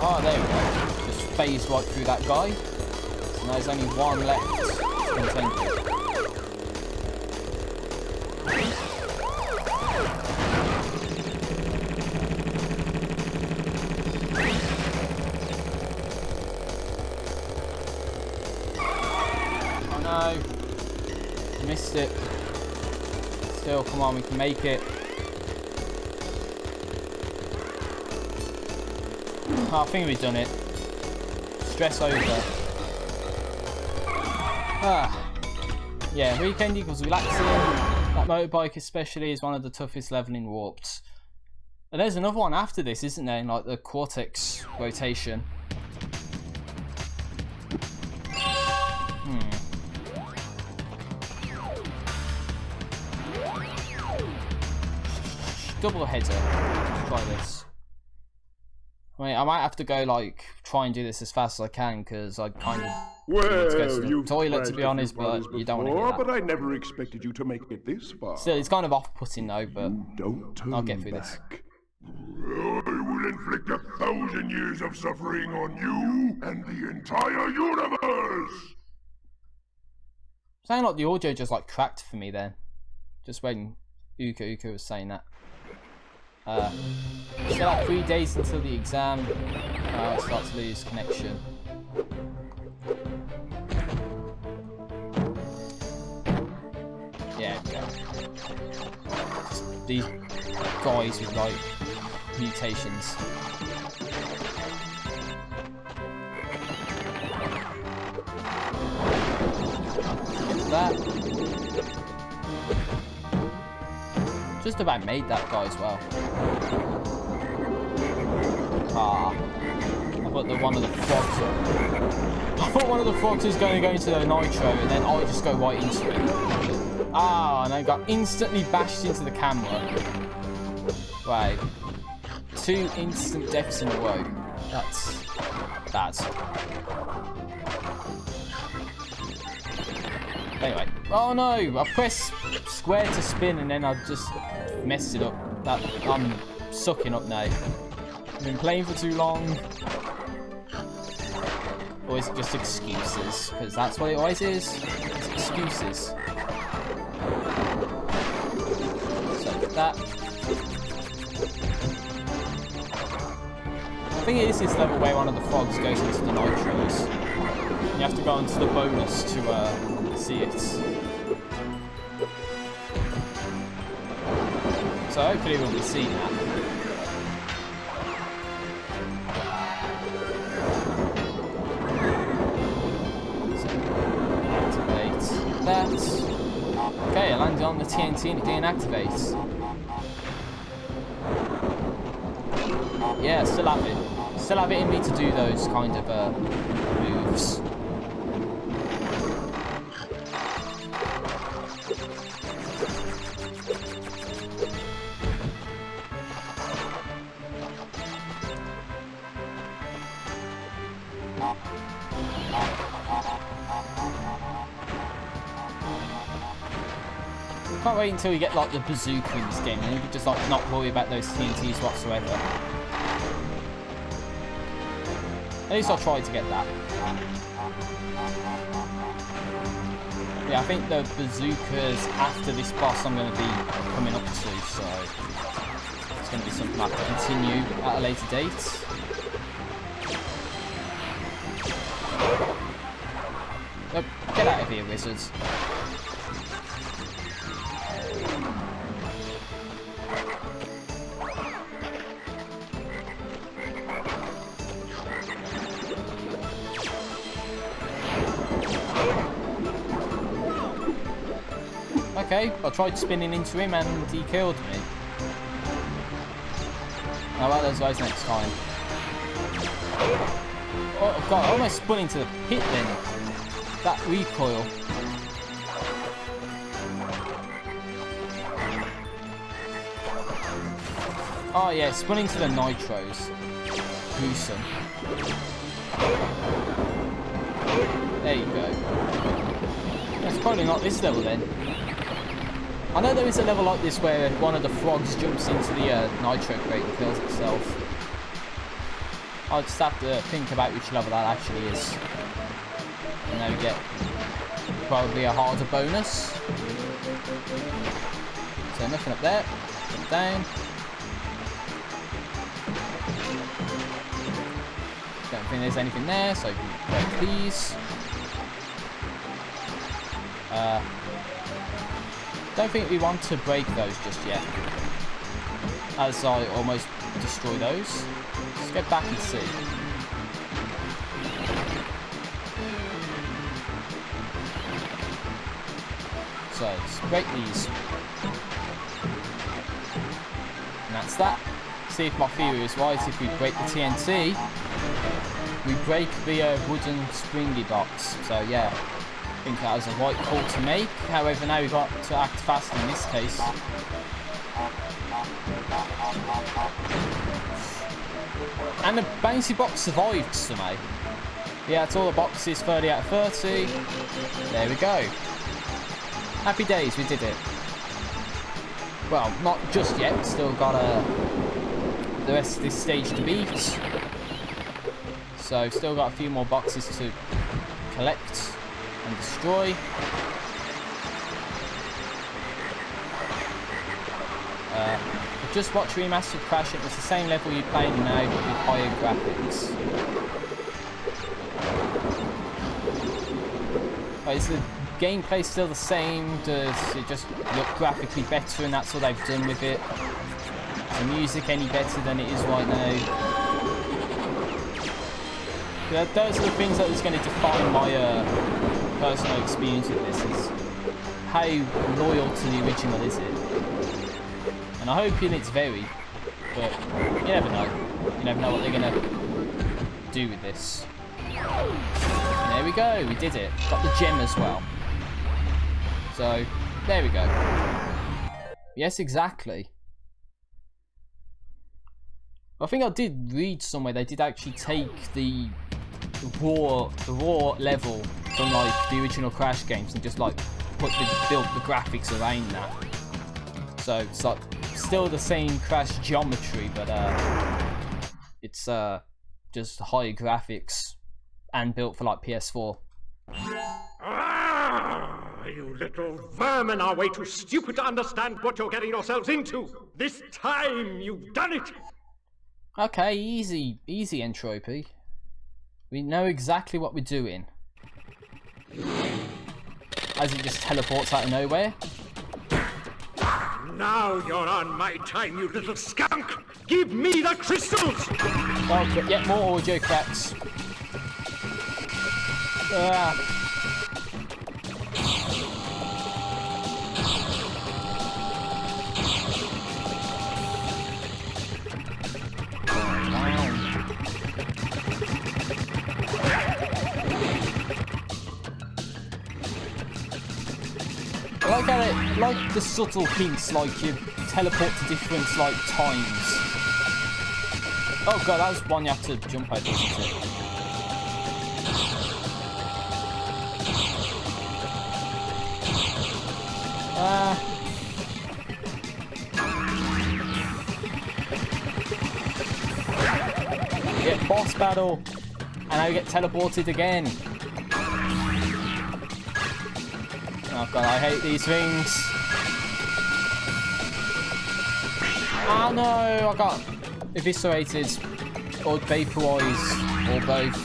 S1: Oh, there we go. Just phased right through that guy. So now there's only one left to contend with. Oh no. Missed it. Still, come on, we can make it. Oh, I think we've done it. Stress over. Yeah, weekend equals relaxing. That motorbike especially is one of the toughest leveling warps. And there's another one after this, isn't there? In like the Cortex rotation. Double header. Let's try this. I mean, I might have to go like try and do this as fast as I can because I kind of need to go to the toilet to be honest, but you don't want to hear that.
S4: But I never expected you to make it this far.
S1: Still, it's kind of off-putting though, but I'll get through this.
S3: I will inflict 1,000 years of suffering on you and the entire universe!
S1: Sounded like the audio just like cracked for me then. Just when Uka was saying that. Still like 3 days until the exam. I start to lose connection. Yeah, just these guys with like mutations. Get that. Just about made that guy as well. Ah, I thought thought that one of the frogs... I thought one of the frogs was going to go into the nitro, and then I just go right into it. Ah, and I got instantly bashed into the camera. Right. 2 instant deaths in a row. That's bad. Anyway. Oh no! I pressed square to spin and then I just messed it up. I'm sucking up now. I've been playing for too long. Or is it just excuses? Because that's what it always is. It's excuses. So that. I think it is this level where one of the frogs goes into the nitros. You have to go into the bonus to see it. So hopefully we'll be seeing that. So activate that. Okay, I landed on the TNT and it didn't activate. Yeah, still have it. Still have it in me to do those kind of moves. Can't wait until we get like the bazooka in this game and you can just like not worry about those TNTs whatsoever. At least I'll try to get that. Yeah, I think the bazookas after this boss I'm going to be coming up to, so it's going to be something I have to continue at a later date. Oh, get out of here, wizards. Okay, I tried spinning into him and he killed me. I'll let those guys next time. Oh god, I almost spun into the pit then. That recoil. Oh yeah, spun into the nitros. Gruesome. There you go. That's probably not this level then. I know there is a level like this where one of the frogs jumps into the nitro crate and kills itself. I'll just have to think about which level that actually is. And then we get probably a harder bonus. So nothing up there. Jump down. Don't think there's anything there, so break these. Don't think we want to break those just yet, as I almost destroy those. Let's get back and see. So let's break these, and that's that. See if my theory is right. If we break the TNT, we break the wooden springy box. So yeah. I think that was a right call to make. However, now we've got to act fast in this case. And the bouncy box survived somehow. Yeah, it's all the boxes, 30 out of 30. There we go. Happy days, we did it. Well, not just yet. We've still got the rest of this stage to beat. So, still got a few more boxes to collect and destroy. Just watch Remastered Crash. It was the same level you're playing now, but with higher graphics. Is the gameplay still the same? Does it just look graphically better, and that's what they've done with it? Is the music any better than it is right now? Yeah, those are the things that is going to define my personal experience with this, is how loyal to the original is it. And I hope it's very, but you never know. You never know what they're going to do with this. There we go, we did it. Got the gem as well. So, there we go. Yes, exactly. I think I did read somewhere they did actually take the raw level from like the original Crash games and just like built the graphics around that. So it's like still the same Crash geometry, but it's just higher graphics and built for like PS4.
S6: Ah, you little vermin are way too stupid to understand what you're getting yourselves into. This time you've done it.
S1: Okay, easy Entropy. We know exactly what we're doing. As it just teleports out of nowhere.
S6: Now you're on my time, you little skunk! Give me the crystals!
S1: Oh, get more audio cracks. I like the subtle hints, like you teleport to different like times. Oh god, that was one you have to jump over, isn't it? Yeah, boss battle, and now you get teleported again. Oh god, I hate these things. Oh no, I got eviscerated or vaporized or both.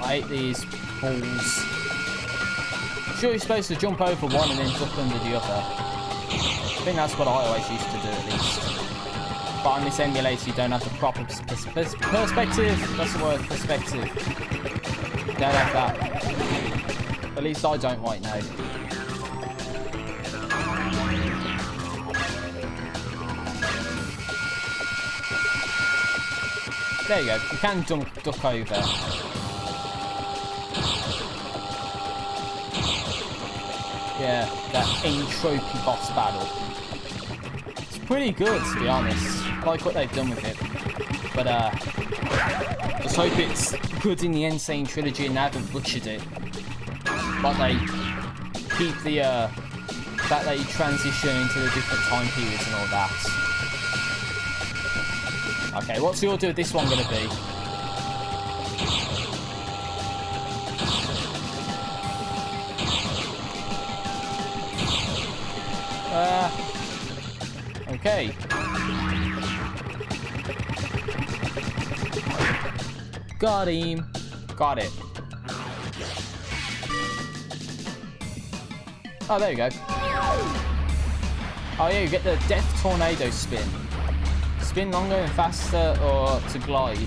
S1: I hate these balls. Sure, you're supposed to jump over one and then duck under the other. I think that's what I always used to do at least. But on this emulator, you don't have the proper perspective. That's the word, perspective. You don't have that. At least I don't right now. There you go. You can duck over. Yeah, that entropy boss battle. It's pretty good, to be honest. I like what they've done with it. But let's hope it's good in the Insane Trilogy and they haven't butchered it. But they keep the that they transition into the different time periods and all that. Okay, what's the order of this one going to be? Okay. Got him. Got it. Oh, there you go. Oh yeah, you get the Death Tornado spin. Spin longer and faster, or to glide,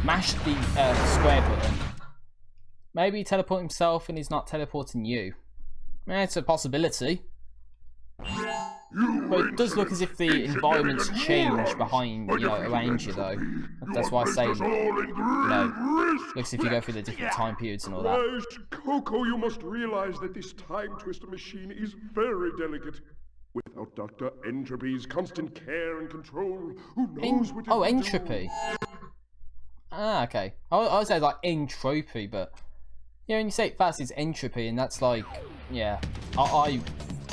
S1: mash the square button. Maybe he teleport himself and he's not teleporting you. It's a possibility. But it does look as if the environments change behind, around you though. That's why I say, looks as if you go through the different time periods and all that.
S4: Crash, Coco, you must realize that this time twister machine is very delicate. Without Dr. Entropy's constant care and control, who knows what it will do?
S1: Entropy. Ah, okay. I would say like entropy, but when you say it fast, it's entropy, and that's like, yeah. I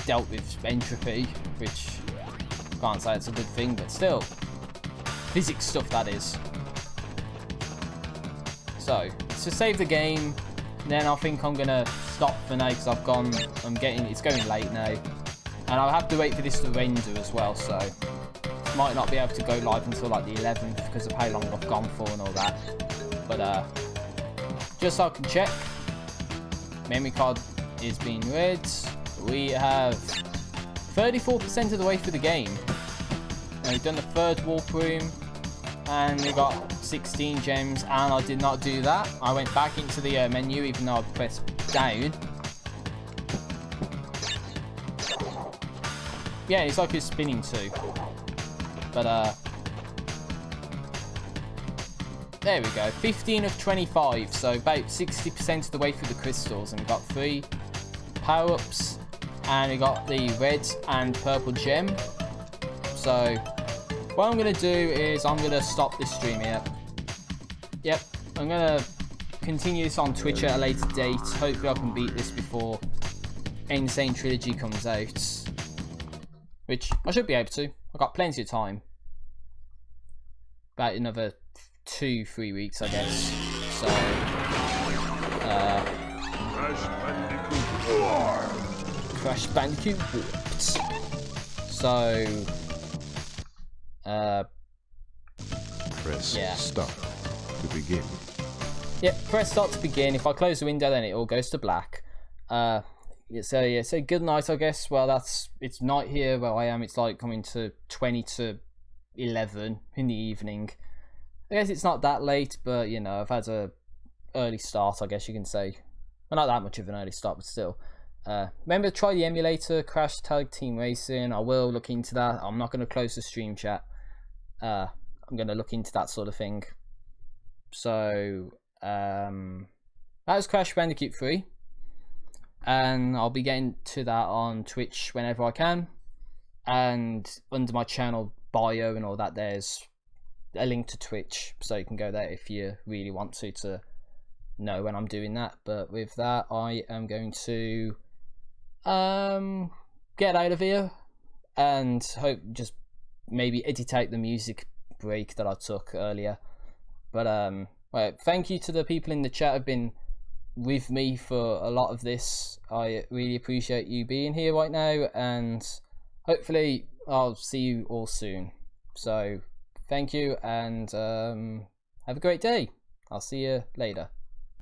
S1: dealt with entropy, which can't say it's a good thing, but still, physics stuff that is. So, to save the game, then I think I'm gonna stop for now because it's going late now. And I'll have to wait for this to render as well, so might not be able to go live until like the 11th because of how long I've gone for and all that. But just so I can check, memory card is being read. We have 34% of the way through the game. And we've done the third warp room, and we got 16 gems, and I did not do that. I went back into the menu even though I pressed down. Yeah, it's like it's spinning too. But There we go, 15 of 25, so about 60% of the way through the crystals, and we got 3 power-ups, and we got the red and purple gem. So what I'm going to do is I'm going to stop this stream here. Yep, I'm going to continue this on Twitch at a later date. Hopefully I can beat this before Insane Trilogy comes out, which I should be able to. I've got plenty of time. About another 2-3 weeks, I guess. So, Crash Bandicoot warped. So,
S2: Press
S1: yeah.
S2: start to begin.
S1: Yep, press start to begin. If I close the window, then it all goes to black. So good night, I guess. Well, it's night here where I am. It's like coming to 20 to 11 in the evening. I guess it's not that late, but you know, I've had a early start, I guess you can say. Well, not that much of an early start, but still. Remember to try the emulator, Crash Tag Team Racing. I will look into that. I'm not going to close the stream chat. I'm going to look into that sort of thing. So, that was Crash Bandicoot 3. And I'll be getting to that on Twitch whenever I can. And under my channel bio and all that, there's a link to Twitch, so you can go there if you really want to know when I'm doing that. But with that, I am going to get out of here and hope just maybe edit out the music break that I took earlier. But well, thank you to the people in the chat who've been with me for a lot of this. I really appreciate you being here right now, and hopefully I'll see you all soon. So thank you, and have a great day. I'll see you later.